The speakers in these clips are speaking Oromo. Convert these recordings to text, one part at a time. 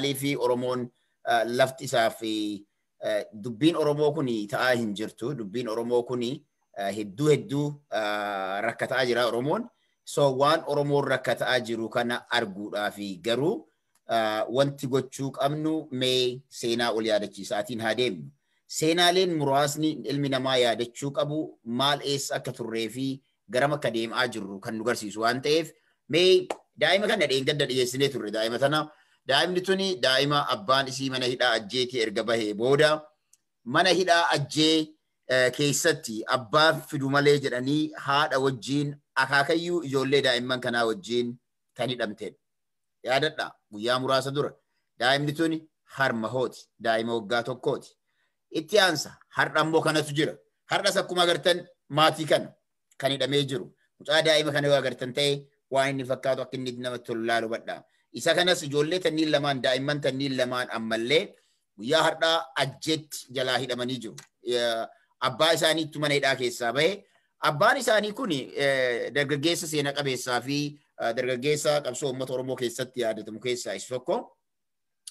maalii fi Oromoon lafti isaa fi dubbiin Oromoo kuni ta'aa hin jirtu. Dubbiin Oromoo kuni hedduu rakkataa jira Oromoon. So waan Oromoon rakkataa jiru kana arguudhaa fi garuu wanti gochuu qabnu mee seenaa ol yaadachiisaatiin haa deemnu. Seenaaleen muraasni ilmi namaa yaadachuu qabu maal eessa akka turree fi garam akka deemaa jirru kan nu garsiisu waan ta'eef mee daa'ima kana dheengadda dhiyeessinee turre daa'ima tana. Daa'imni tuni daa'ima abbaan isii mana hidhaa ajjeetii erga bahee booda mana hidhaa ajjee keessatti abbaa fidu malee jedhanii haadha wajjin akaakayyuu ijoollee daa'imman kanaa wajjin kan hidhamteen. Yaadadha guyyaa muraasa dura daa'imni tuni harma hooti daa'ima waggaa tokkooti. Itti aansa har'a ammoo kanatu jira. Har'as akkuma agartan maatii kana kan hidhamee jiru. Mucaa daa'ima kana yoo agartan ta'e waan inni fakkaatu akka inni namatti tolu laalu badhaa. Isa kanas ijoollee tanniin lamaan daa'imman tanniin lamaan ammallee guyyaa har'aa ajjeetti jalaa hidhamanii jiru. Abbaa isaanii itti mana hidhaa keessaa bahe. Abbaan isaanii kun dargaggeessa seena qabeessaa fi dargaggeessa qabsoo uummata Oromoo keessatti yaadatamu keessaa isa tokko.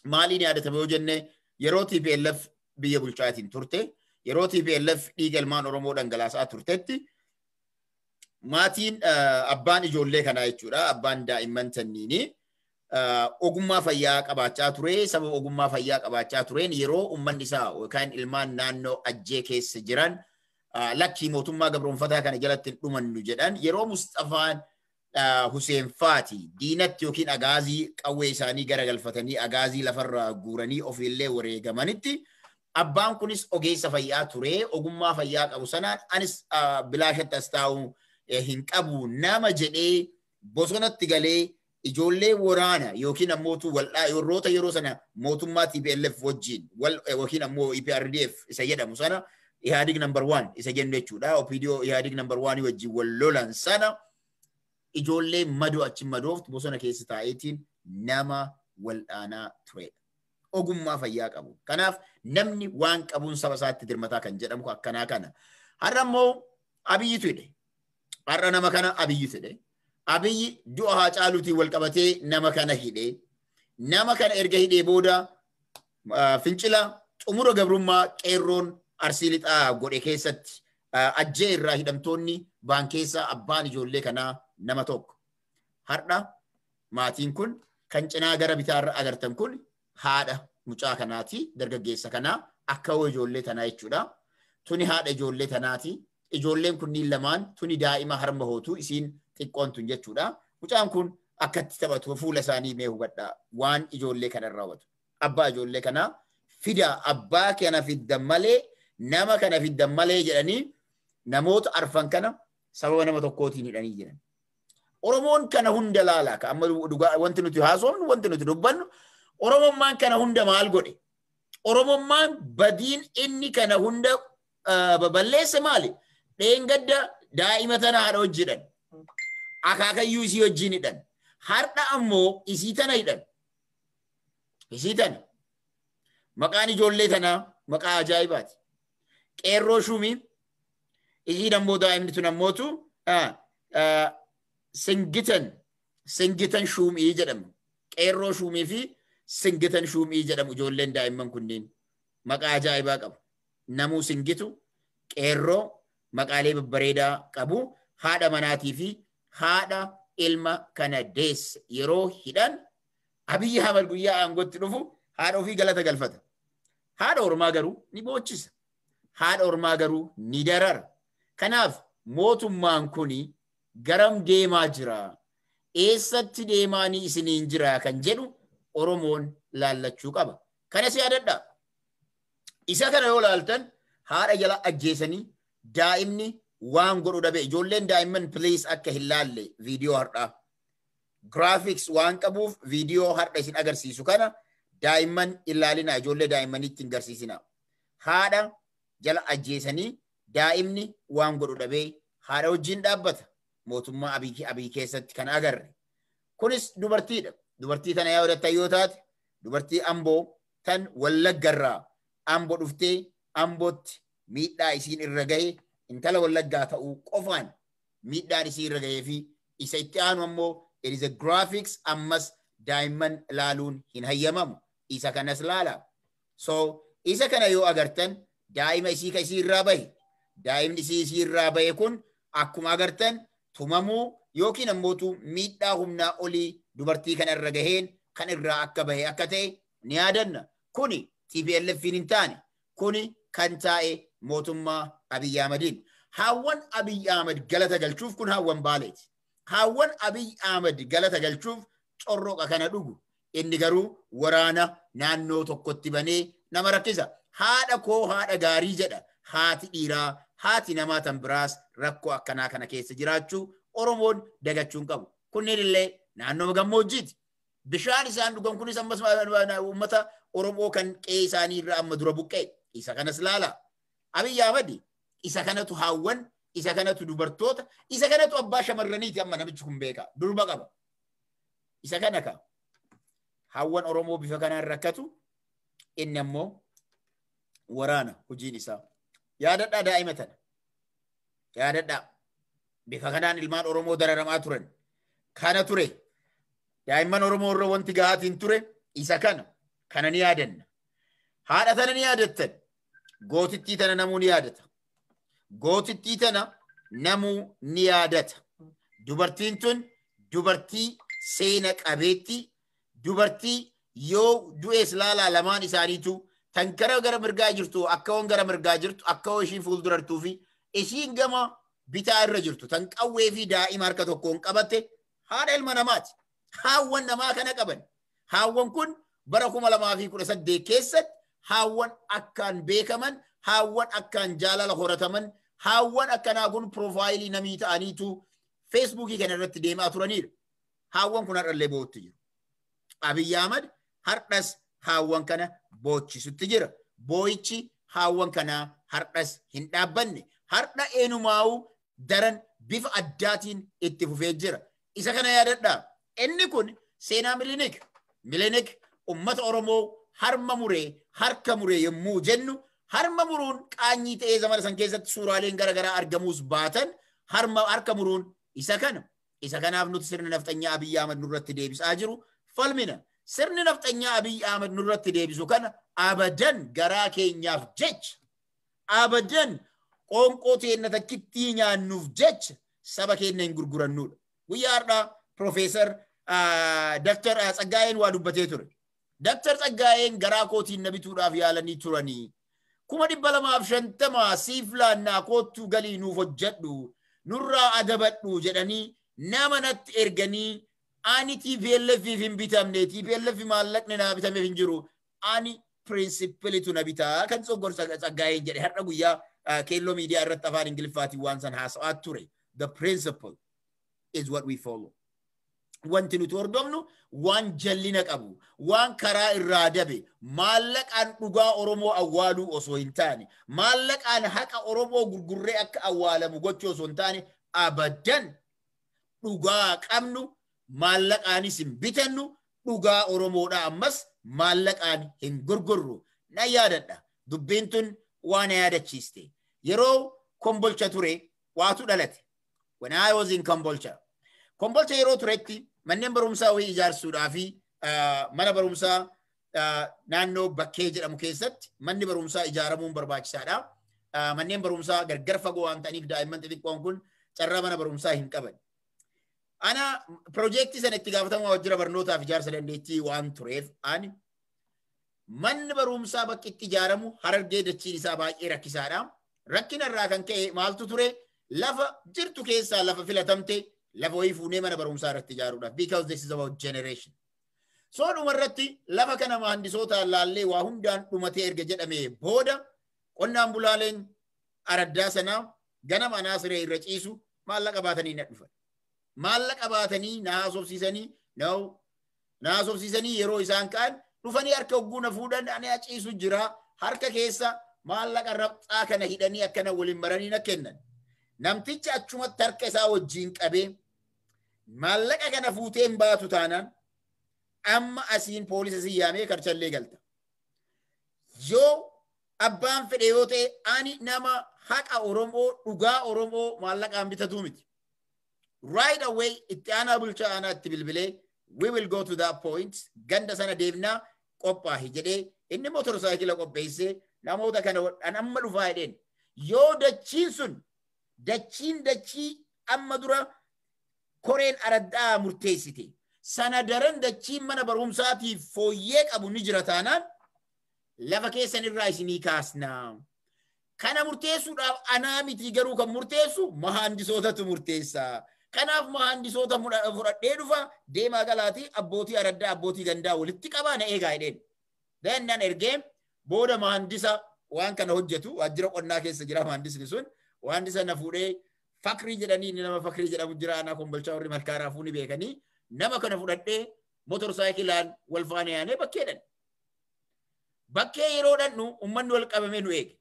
Maaliin yaadatame yoo jenne yeroo TPLF biyya bulchaatiin turte, yeroo TPLF dhiiga ilmaan Oromoo dhangalaasaa turtetti maatiin abbaan ijoollee kanaa jechuudha. Abbaan daa'imman tanniini ogummaa fayyaa qabaachaa ture. Sababa ogummaa fayyaa qabaachaa tureen yeroo uummanni isaa yookaan ilmaan naannoo ajjee keessa jiran lakkii mootummaa gabroonfataa kana jalatti hin dhumannu jedhan yeroo Mustafaan Huseen Faati diinatti yookiin agaazii qawwee isaanii garagalfatanii agaazii lafarraa guuranii ofiillee wareegamanitti abbaan kunis ogeessa fayyaa ture. Ogummaa fayyaa qabu sanaan anis bilaashatti as taa'u hin qabu nama jedhee bosonatti galee ijoollee waraana yookiin ammoo warroota yeroo sana mootummaa TPLF wajjin yookiin ammoo EPRDF isa jedhamu sana Ihaadig number 1 isa jennu jechuudha. OPDO Ihaadig number 1 wajjin wal lolan sana ijoollee madoo achi madooftu bosona keessa taa'eetiin nama waldhaanaa ture. Ogummaa fayyaa qabu. Kanaaf namni waan qabuun saba isaatti dirmataa kan jedhamu akkanaa kana. Har'a ammoo Abiyyitu hidhe. Har'a nama kana Abiyyitu hidhe. Abiyyi du'a Haacaaluutiin wal qabatee nama kana hidhe. Nama kana erga hidhee booda fincila xumura gabrummaa qeerroon Arsii lixaa godhe keessatti ajjee irraa hidhamtoonni baan keessaa abbaan ijoollee kanaa nama tokko. Har'a maatiin kun kan cinaa gara bitaarra agartan kun haadha mucaa kanaati dargaggeessa kanaa akka ijoollee tanaa jechuudha. Tuni haadha ijoollee tanaati. Ijoolleen kunniin lamaan tuni daa'ima harma hootu isiin xiqqoon tun jechuudha. Mucaan kun akkatti taphatu fuula isaanii mee hubadhaa waan ijoollee kana raawwatu. Abbaa ijoollee kanaa fida abbaa kana fiddan malee nama kana fiddan malee jedhanii namoota arfan kana sababa nama tokkootiin hidhanii jiran. Oromoon kana hunda laalaa ka amma wanti nuti haasofnu wanti nuti dubbannu Oromummaan kana hunda maal godhe? Oromummaan badiin inni kana hunda balleesse maali? Dheengadda daa'ima tana haadha hojjedhan. Akaakayyuu isii wajjin hidhan. Har'a ammoo isii tana hidhan. Isii tana. Maqaan ijoollee tanaa maqaa ajaa'ibaati. Qeerroo Shumii isiin ammoo daa'imni tun ammootu Singitan Shumii jedhamu. Qeerroo Shumii fi Singitan Shumii jedhamu ijoolleen daa'imman kunniin maqaa ajaa'ibaa qabu. Namuu Singitu qeerroo maqaalee babbareedaa qabu haadha manaatii fi haadha ilma kana deesse yeroo hidhan Abiyyi Ahmad guyyaa aangootti dhufu haadha ofii galata galfata. Haadha ormaa garuu ni boochisa. Haadha ormaa garuu ni darara. Kanaaf mootummaan kuni garam deemaa jira? Eessatti deemaanii isiniin jira kan jedhu Oromoon laallachuu qaba. Kanas yaadadhaa. Isa kana yoo laaltan haadha jala ajjeesanii daa'imni waan godhu dhabe ijoolleen daa'imman please akka hin laalle viidiyoo har'aa. Graphics waan qabuuf viidiyoo har'a isin agarsiisu kana daa'imman ilaalina ijoollee daa'immaniitti hin agarsiisina. Haadha jala ajjeesanii daa'imni waan godhu dhabee haadha wajjin dhaabbata. Mootummaa Abiy keessatti kan agarre. Kunis dubartiidha. Dubartii tana yaadatan yoo taate dubartii Amboo tan Wallaggarraa Amboo dhuftee Ambootti miidhaa isiin irra gahe intala Wallaggaa ta'uu qofaan miidhaan isii irra gahee fi isa itti aanu ammoo it is a graphics ammas daa'imman laaluun hin hayyamamu. Isa kanas laala. So isa kana yoo agartan daa'ima isii ka isii irraa bahe. Daa'imni isii irraa bahe kun akkuma agartan tumamuu yookiin ammootu miidhaa humnaa olii dubartii kana irra gaheen kan irraa akka bahe akka ta'e ni yaadanna. Kuni TPLFin hin taane. Kuni kan taa'e mootummaa Abiy Ahmediin. Haawwan Abiy Ahmed galata galchuuf kun haawwan Baaleeti. Haawwan Abiy Ahmed galata galchuuf corroqa kana dhugu. Inni garuu waraana naannoo tokkotti banee nama rakkisa. Haadha koo haadha gaarii jedha. Haati dhiiraa, haati namaa tan biraas rakkoo akkanaa kana keessa jiraachuu Oromoon dagachuun qabu. Kunneen illee naannoo gammoojjiiti. Bishaan isaan dhugan kunis ammas uummata Oromoo kan qe'ee isaanii irraa amma dura buqqee. Isa kanas laala. Abiy Ahmed isa kanatu haawwan, isa kanatu dubartoota, isa kanatu abbaa shamarraniiti amma namichi kun beeka. Durba qaba. Isa kana ka. Haawwan Oromoo bifa kanaan rakkatu inni ammoo waraana hojiin isaa. Yaadadhaa daa'ima tana. Yaadadhaa. Bifa kanaan ilmaan Oromoo dararamaa turan. Kana ture. Daa'imman Oromoo irra wanti gahaatiin ture isa kana. Kana ni yaadanna. Haadha tana ni yaadattan. Gootittii tana namuu ni yaadata. Gootittii tana namuu ni yaadata. Dubartiin tun dubartii seena qabeetti. Dubartii yoo du'ees laalaa lamaan isaaniitu tan gara mirgaa jirtu akka waan gara mirgaa jirtu akka waan ishiin fuuldurartuu fi ishiin gama bitaa irra jirtu tan qawwee fi daa'ima harka tokkoon qabatte haadha ilma namaati. Haawwan namaa kana qaban. Haawwan kun bara 2018 keessatti haawwan akkaan beekaman, haawwan akkaan jaalala horataman, haawwan akkanaa kun piroofaayilii namii ta'aniitu feesbuukii kana irratti deemaa turaniidha. Haawwan kun har'allee bootti jiru. Abiy Ahmed har'as haawwan kana boochisutti jira. Boo'ichi haawwan kanaa har'as hin dhaabbanne. Har'a eenumaa'uu daran bifa addaatiin itti fufee jira. Isa kana yaadadhaa. Inni kun seenaa Milinik. Milinik ummata Oromoo harma muree, harka muree yommuu jennu, harma muruun qaanyii ta'ee zamana san keessatti suuraaleen garaagaraa argamuus baatan harka muruun isa kana. Isa kanaaf nuti sirna nafxanyaa Abiy Ahmed nurratti deebisaa jiru. Falmina sirni nafxanyaa Abiy Ahmed nurratti deebisu kana abadan garaa keenyaaf jecha abadan qoonqoo teenna takkittii nyaannuuf jecha saba keenya hin gurgurannudha. Guyyaa har'aa Profeesar Dr. Tsaggaayeen waa dubbatee ture. Dr. Tsaggaayeen garaa kootiin na bituudhaaf yaalanii turanii 250 siif laannaa koottuu galii nuuf hojjedhu nurraa adabadhu jedhanii nama natti erganii ani TPLF hin bitamne TPLF maallaqni na bitameef hin jiru ani principalitu na bitaa kan soggor Tsaggaayeen jedhe har'a guyyaa keelloo miidiyaa irratti afaan Ingiliffaatiin waan san haasa'aa ture. The principle is what we follow. Wanti nuti hordofnu waan jallina qabu, waan karaa irraa dabe, maallaqaan dhugaa Oromoo awwaaluu osoo hin taane, maallaqaan haqa Oromoo gurgurree akka awwaalamu gochuu osoo hin taane abadan dhugaa qabnu maallaqaanis hin bitannu dhugaa Oromoodha ammas maallaqaan hin gurgurru. Na yaadadha. Dubbiin tun waan yaadachiiste. Yeroo Kombolcha ture waatu dhalate. When I was in Kombolcha. Kombolcha yeroo turetti manneen barumsaa wayii ijaarsuudhaa fi mana barumsaa naannoo bakkee jedhamu keessatti manni barumsaa ijaaramuun barbaachisaadha. Manneen barumsaa gargar fagoo waan ta'aniif daa'imman xixiqqoon kun carraa mana barumsaa hin qaban. Ana piroojeektii sana itti gaafatamaa wajjira barnootaaf ijaarsa dandeettii waan tureef ani manni barumsaa bakki itti ijaaramu Harargee dachiin isaa baay'ee rakkisaadha. Rakkina irraa kan ka'e maaltu ture lafa jirtu keessaa lafa filatamte lafa wayii fuunee mana barumsaa irratti ijaaruudhaaf because this is about generation. So dhumarratti lafa kana mahandisootaan laallee waa hundaan dhumatee erga jedhamee booda qonnaan bulaaleen araddaa sanaa ganama anaa siree irra ciisu maallaqa baatanii na dhufan. Maallaqa baatanii na haasofsiisanii yeroo isaan ka'an dhufanii harka hogguu na fuudhan ani ciisu jira harka keessa maallaqa rabxaa kana hidhanii akkana waliin maranii na kennan. Namtichi achumatti harka isaa wajjiin qabee maallaqa kana fuutee hin baatu taanaan amma asiin poolisa siyyaamee karchallee galta. Yoo abbaan fedhe yoo ta'e ani nama haqa Oromoo dhugaa Oromoo maallaqaan bitatuu miti. Right away itti aanaa bulchaa aanaa itti bilbilee we will go to that point ganda sana deemnaa qophaahi jedhee inni motorsaayikila qopheessee namoota kana an amma dhufaa jedheen yoo dachiin sun dachii amma dura koreen araddaa murteessite sana daran dachiin mana barumsaatiif fooyyee qabu ni jira taanaan lafa keessan irraa isinii kaasnaa. Kana murteessuudhaaf anaa miti garuu kan murteessu mahandisootatu murteessaa. Kanaaf mahandisoota fudhadhee dhufa deemaa galaatii abbootii araddaa abbootii gandaa walitti qabaa na eegaa jedheen. Deennan ergee booda mahandisa waan kana hojjetu waajjira qonnaa keessa jira mahandisni sun mahandisa na fuudhee fakrii jedhanii nama fakrii jedhamu jira anaa kombolchaa warri malkaaraa fuuni beekanii nama kana fudhadhee motorsaayikilaan wal faana yaanee bakkeedhan. Bakkee yeroo dhannu ummanni wal qabamee nu eege.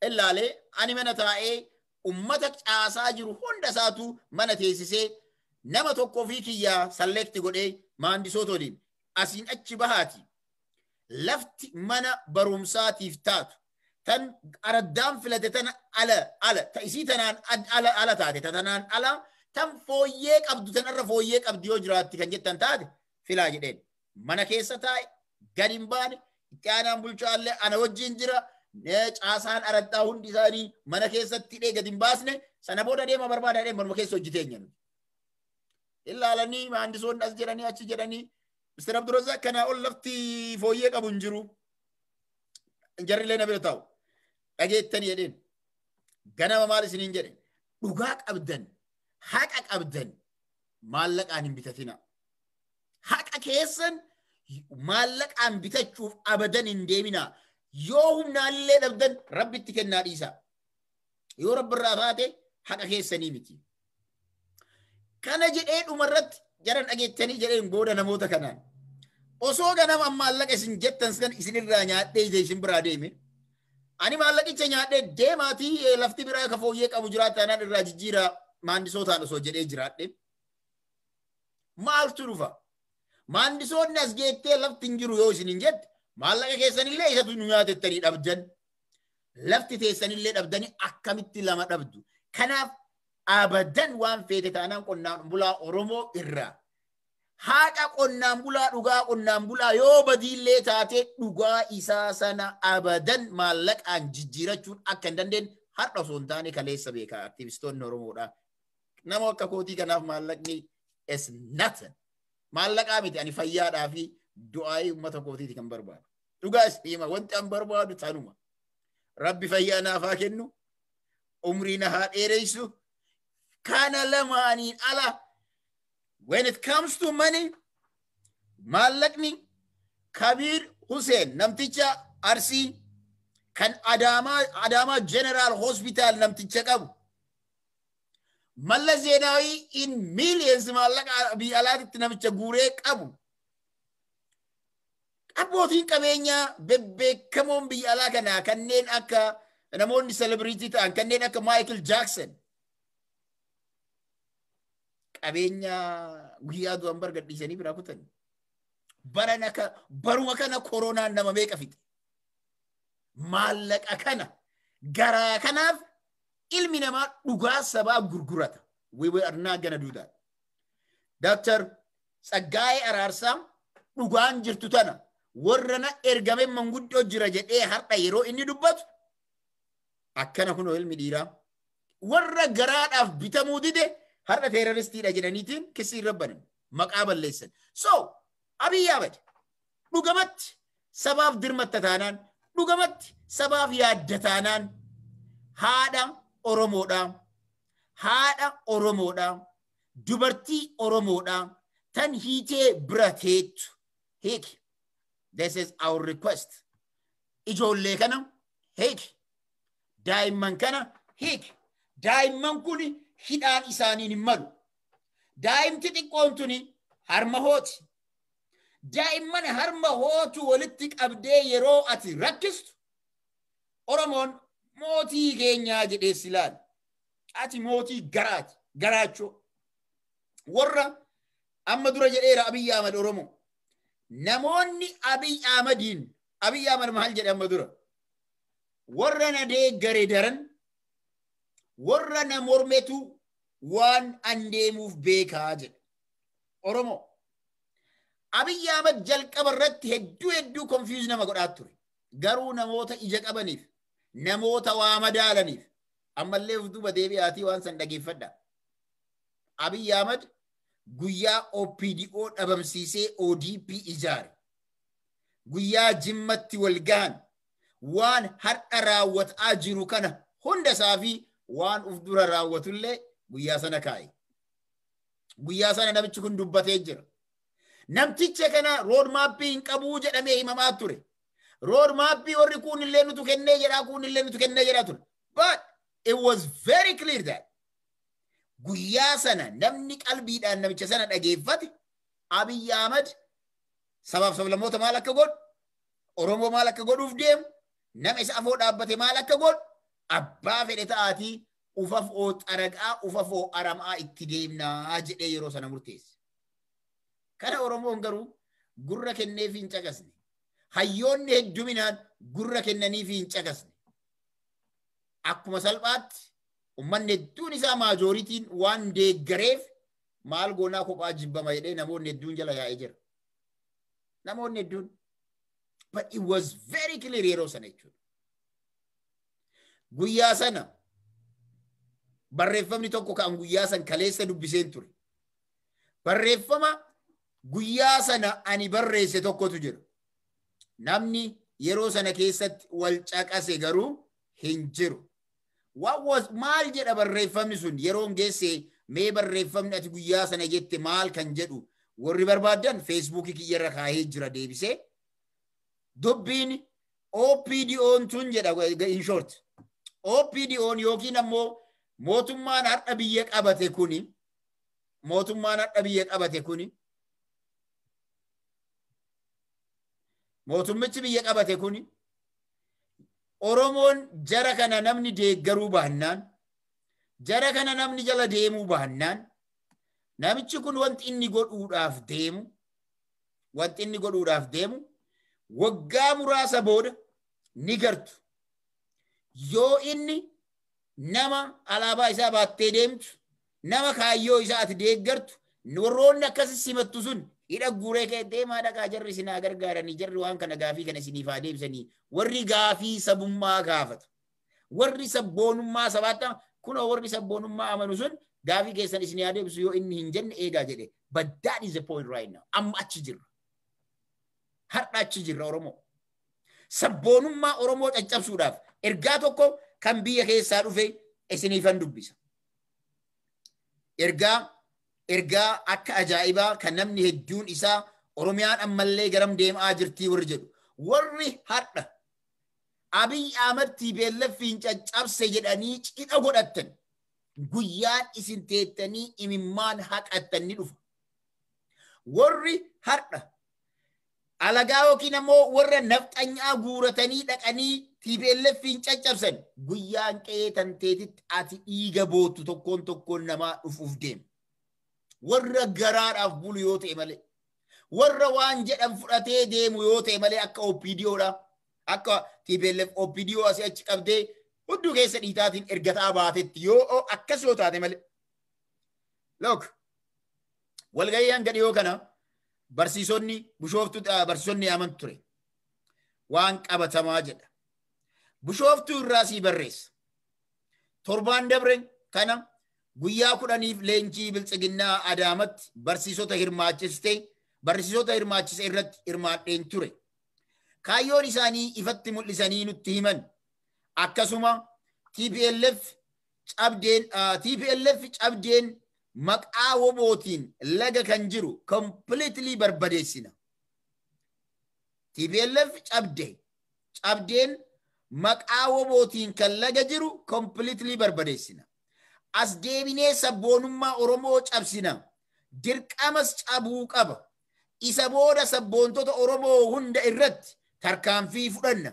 Illaalee ani mana taa'ee ummata caasaa jiru hunda isaatu mana teessisee nama tokkoo fi kiyyaa salleekti godhee mahandisoota waliin asiin achi bahaati lafti mana barumsaatiif taatu tan araddaan filate tan ala isii tanaan ala taate tanaan ala tan fooyyee qabdu tan irra fooyyee qabdi yoo jiraatti kan jettan taate filaa jedheen mana keessa taa'e gadi hin baane itti aanaan bulchaallee ana wajjin jira. Caasaan araddaa hundi isaanii mana keessatti hidhee gadi hin baasne sana booda deema barbaadaadheen manuma keessa hojjiteenya nuti. Ilaalanii mahandisoonni as jedhanii achi jedhanii Mr. Abdurrazaaq kanaa ol lafti fooyyee qabu hin jiru. Jarrilee na bira taa'u. Dhageettanii jedheen. Ganama maal isiniin jedhe dhugaa qabdan haqa qabdan maallaqaan hin bitatina. Haqa keessan maallaqaan bitachuuf abadan hin deemina. Yoo humnaallee dhabdan rabbitti kennaa dhiisa. Yoo rabbi irraa taate haqa keessanii miti. Kana jedhee dhumarratti jaran dhageettanii jedheen booda namoota kanaan. Osoo ganama maallaqa isin jettan san isinirraa nyaadhee isin biraa deeme. Ani maallaqicha nyaadhee deemaatii lafti biraa ka fooyyee qabu jiraataanaan irraa jijjiiraa mahandisootaan osoo jedhee jiraadhe. Maaltu dhufa? Mahandisoonni as geettee lafti hin jiru yoo isin hin jette maallaqa keessanillee isatu nu nyaatettanii dhabdan. Lafti teessanillee dhabdanii akkamitti lama dhabdu. Kanaaf abadan waan feete taanaan qonnaan bulaa Oromoo irraa. Haqa qonnaan bulaa dhugaa qonnaan bulaa yoo badiillee taate dhugaa isaa sana abadan maallaqaan jijjiirachuun akka hin dandeenye har'a osoo hin taane kaleessa beekaa aktivistoonni Oromoodha. Nama akka kootii kanaaf maallaqni is nothing. Maallaqaa miti ani fayyaadhaa fi du'aa'ii uummata kootiiti kan barbaadu. Dhugaa hima wanti an barbaadu tanuma. Rabbi fayyaa naaf haa kennu. Umrii na haa dheereysu. Kana lamaaniin ala. When it comes to money, maallaqni Kabir Hussein namticha Arsii kan Adaamaa General Hospital namticha qabu. Malla Zeenaawi in millions maallaqa biyya alaatitti namicha guuree qabu. Abbootiin qabeenyaa bebbeekamoon biyya alaa kanaa kanneen akka namoonni celebrity ta'an kanneen akka Michael Jackson. Qabeenya guyyaa du'an bargadhiisanii biraa kutan. Baruma kana koronaan nama meeqa fixe. Maallaqa kana garaa kanaaf ilmi namaa dhugaa sabaa gurgurata. We are not gonna do that. Dr. Tsaggaayee Araarsaa dhugaan jirtu tana warrana ergame manguddoo jira jedhee har'a yeroo inni dubbatu akkana kunoo ilmi dhiiraa warra garaadhaaf bitamuu dide har'a teeroristiidha jedhaniitiin kisii rabbanan maqaa balleessan. So Abiy Ahmed dhugamatti sabaaf dirmatta taanaan dhugamatti sabaaf yaadda taanaan haadha Oromoodha dubartii Oromoodha tan hiitee bira teettu hiiki. This is our request. Ijoollee kana hiiki. Daa'imman kana hiiki. Daa'imman kuni hidhaan isaaniin hin malu. Daa'imti xiqqoon tuni harma hooti. Daa'imman harma hootu walitti qabdee yeroo ati rakkistu Oromoon mootii keenyaa jedhee silaal. Ati mootii garaati. Garaachoo. Warra amma dura jedheera Abiy Ahmed Oromoo. Namoonni Abiy Ahmed maal jedhe amma dura? Warra na deeggare daran warra na mormetu waan an deemuuf beekaa jedhe. Oromoo Abiy Ahmed jalqaba irratti hedduu confuse nama godhaa ture. Garuu namoota ija qabaniif, namoota waa madaalaniif ammallee duuba deebi'aatii waan san dhageeffadha. Abiy Ahmed guyyaa OPDO dhabamsiisee ODP ijaare. Guyyaa jimmatti wal gahan waan har'a raawwataa jiru kana hunda isaafi waan uf dura raawwatullee guyyaa sana kaa'e. Guyyaa sana namichi kun dubbatee jira. Namticha kana road mappii hin qabuu jedhamee himamaa ture. Road mappii warri kun illee nutu kennee jedhaa kun illee nutu kennee jedhaa ture. But it was very clear that guyyaa sana namni qalbiidhaan namicha sana dhageeffate Abiy Ahmed sabaaf sablammoota maal akka godhu, Oromoo maal akka godhuuf deemu, nama isa afoo dhaabbate maal akka godhu, abbaa fedhe ta'aatii ufafoo xaraqaa ufafoo aramaa itti deemnaa jedhee yeroo sana murteesse. Kana Oromoon garuu gurra kenneef hin caqasne. Hayyoonni hedduminaan gurra kennaniif hin caqasne. Akkuma salphaatti ummanni hedduun isaa maajooritiin waan deeggareef maal goonaa kophaa jibbama jedhee namoonni hedduun jala yaa'ee jira. Namoonni hedduun. But it was very clear yeroo sana jechuudha. Guyyaa sana barreeffamni tokko kan guyyaa san kaleessa dubbiseen ture. Barreeffama guyyaa sana ani barreesse tokkotu jira. Namni yeroo sana keessatti wal caqase garuu hin jiru. What was maal jedha barreeffamni sun yeroon geesse mee barreeffamni ati guyyaa sana jette maal kan jedhu warri barbaadan Facebook kiyyarra kaa'ee jira deebisee. Dubbiin OPDO'n tun jedha in short. OPDO'n yookiin ammoo mootummaan har'a biyya qabate kuni mootummichi biyya qabate kuni Oromoon jara kana namni deeggaruu baannaan, jara kana namni jala deemuu baannaan, namichi kun wanti inni godhuudhaaf deemu waggaa muraasa booda ni gartu. Yoo inni nama alaabaa isaa baattee deemtu, nama kaayyoo isaa ati deeggartu, warroonni akkasi simattu sun hidha guuree kee deemaa dhaqaa jarri isinaa gargaaranii jarri waan kana gaafii kana isiniif haa deebisanii warri gaafii sabummaa gaafatu. Warri sabboonummaa sabaata kunoo warri sabboonummaa amanu sun gaafii keessan isinii haa deebisu yoo inni hin jenne eegaa jedhe. But that is the point right now. Amma achi jirra. Har'a achi jirra Oromoo. Sabboonummaa Oromoo caccabsuudhaaf ergaa tokko kan biyya keessaa dhufe isiniifan dubbisa. Ergaa akka ajaa'ibaa kan namni hedduun isaa Oromiyaan ammallee garam deemaa jirtii warri jedhu. Warri har'a Abiy Ahmed TPLF'n caccabse jedhanii cidha godhattan guyyaan isin teettanii imimmaan haqattan ni dhufa. Warri har'a alagaa yookiin ammoo warra nafxanyaa guuratanii dhaqanii TPLF'n caccabsan guyyaan qe'ee tanteetitti ati dhiiga bootu tokkoon namaa dhufuuf deema. Warra garaadhaaf bulu yoo ta'e malee, warra waan jedhan fudhatee deemu yoo ta'e malee akka OPDOdha, akka TPLF OPDO asii achi qabdee hudduu keessa dhiitaatiin ergataa baatetti yoo akkas yoo taate malee. Look, walgayyaan gadi yoo kana barsiisonni Bishooftuu barsiisonni aman ture. Waan qabatamaa jedha. Bishooftuu irraa sii barreessa. Torbaan dabre kana guyyaa 10 leenjii biltsiginnaa Adaamatti barsiisota hirmaachise irratti hirmaadheen ture. Kaayyoon isaanii ifatti mul'isanii nutti himan. Akkasuma TPLF cabdeen maqaa wobootiin laga kan jiru completely barbadeessina. TPLF cabdeen maqaa wobootiin kan laga jiru completely barbadeessina. As deebinee sabboonummaa Oromoo cabsina. Dirqamas cabuu qaba. Isa booda sabboontota Oromoo hunda irratti tarkaanfii fudhanna.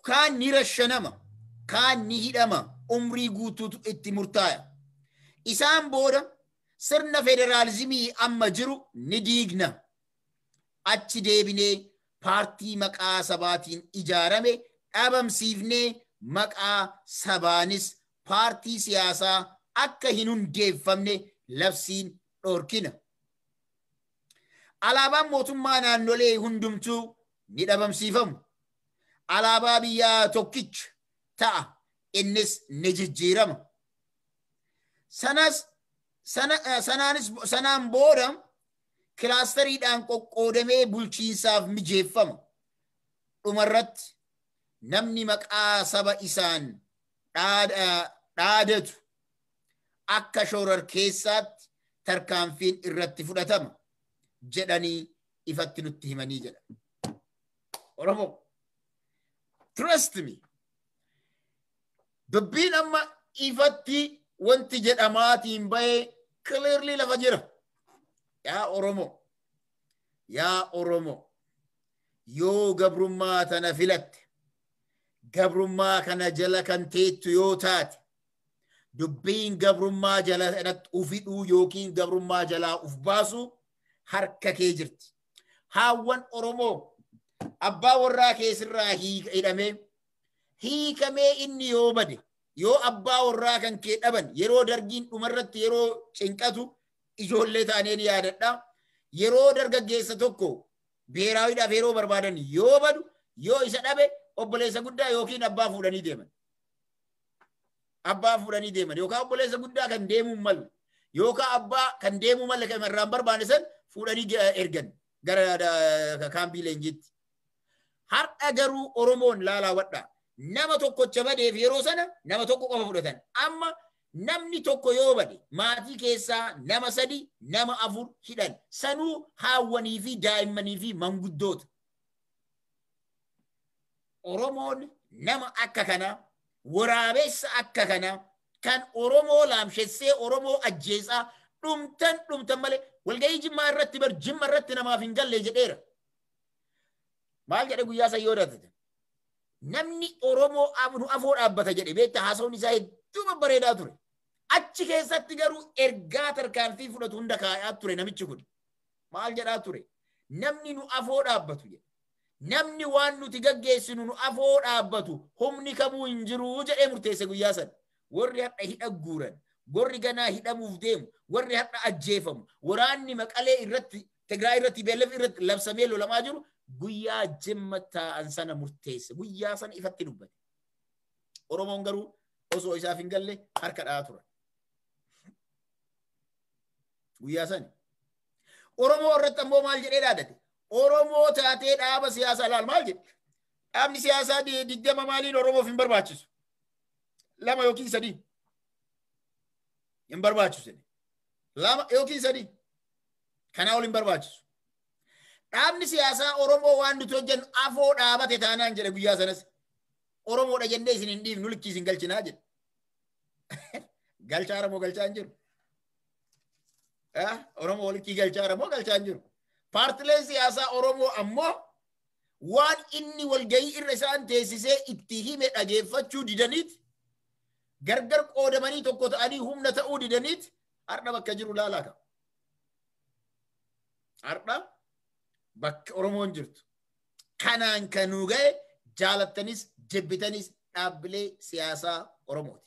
Kan ni rashanama, kan ni hidhama, umrii guutuutu itti murtaaya. Isaan booda sirna federaalizimii amma jiru ni diigna. Achi deebinee paartii maqaa sabaatiin ijaarame dhabamsiifnee maqaa sabaanis paartii siyaasaa akka hin hundeeffamne labsiin dhorkina. alaabaan mootummaa naannolee hundumtuu ni dhabamsiifamu. Alaabaa biyyaa tokkicha ta'a innis ni jijjiirama. Sanaan booda kilaastariidhaan qoqqoodamee bulchiinsaaf mijeeffama. Dhumarratti namni maqaa saba isaan dhaadatu akka shororkeessaatti tarkaanfiin irratti fudhatama jedhanii ifatti nutti himanii jedha. Oromoo, trust me. Dubbiin amma ifatti wanti jedhamaatiin bahee clearly lafa jira. Yaa Oromoo, yoo gabrummaa tana filatte, gabrummaa kana jala kan teettu yoo taate, dubbiin gabrummaa jala kanatti ufidhuu yookiin gabrummaa jalaa uf baasu harka kee jirti. Haawwan Oromoo abbaa warraa keessirraa hidhamee hiikamee inni yoo bade, yoo abbaa warraa kan kee dhaban, yeroo dargiin dhumarratti yeroo cinqatu ijoollee taaneen yaadadha. Yeroo dargaggeessa tokko beeraawiidhaaf yeroo barbaadan yoo badu, yoo isa dhabe obboleessa guddaa yookiin abbaa fuudhanii deeman. Abbaa fuudhanii deeman yookaan obboleessa guddaa kan deemuu malu yookaan abbaa kan deemuu malu kan irraan barbaane san fuudhanii ergan gara kaambii leenjiitti. Har'a garuu Oromoon laalaa wadhaa. Nama tokkocha badeef yeroo sana nama tokko qofa fudhatan. Amma namni tokko yoo bade maatii keessaa nama 3 nama 4 hidhan. Sanuu haawwanii fi daa'immanii fi manguddoota. Oromoon nama akka kana, waraabessa akka kana, kan Oromoo laamshessee Oromoo ajjeesaa dhumtan malee walgahii Jimmaa irratti bar Jimma irratti namaaf hin galle jedheera. Maal jedhe guyyaa san yoo dhatate? Namni Oromoo nu afoo dhaabbata jedhe beektaa haasawni isaa hedduu bareedaa ture. Achi keessatti garuu ergaa tarkaanfii fudhatu hunda kaayaa ture namichi kun. Maal jedhaa ture? Namni nu afoo dhaabbatu jedhe. Namni waan nuti gaggeessinu nu afoo dhaabbatu humni kamuu hin jiru jedhee murteesse guyyaa san. Warri hadha hidha guuran, warri ganaa hidhamuuf deemu, warri hadha ajjeefamu, waraanni Maqalee irratti, Tigraay irratti, Beelef irratti labsamee lolamaa jiru guyyaa Jimma taa'an sana murteesse. Guyyaa sana ifatti dubbate. Oromoon garuu osoo isaaf hin galle harka dhahaa turan. Guyyaa sana. Oromoo irratti ammoo maal jedhee dhaadate? Oromoo taatee dhaaba siyaasaa laal maal jedhe? Dhaabni siyaasaa 20 maaliin Oromoof hin barbaachisu? 2 yookiin 3 hin barbaachisu. 2 yookiin 3 kanaa ol hin barbaachisu. Dhaabni siyaasaa Oromoo waan nuti hojjennu afoo dhaabate taanaan jedhe guyyaa sanas. Oromoodha jennee isin hin dhiifnu likkii isin galchinaa jedhe. Galchaara moo galchaa hin jiru? Oromoo likkii galchaara moo galchaa hin jiru? Paartileen siyaasaa Oromoo ammoo waan inni walgahii irra isaan teessisee itti hime dhageeffachuu didaniit, gargar qoodamanii tokko ta'anii humna ta'uu didaniit har'a bakka jiru laalaa qaba. Har'a bakka Oromoon jirtu. Kanaan kanuu ga'e jaalattanis jibbitanis dhaabbilee siyaasaa Oromooti.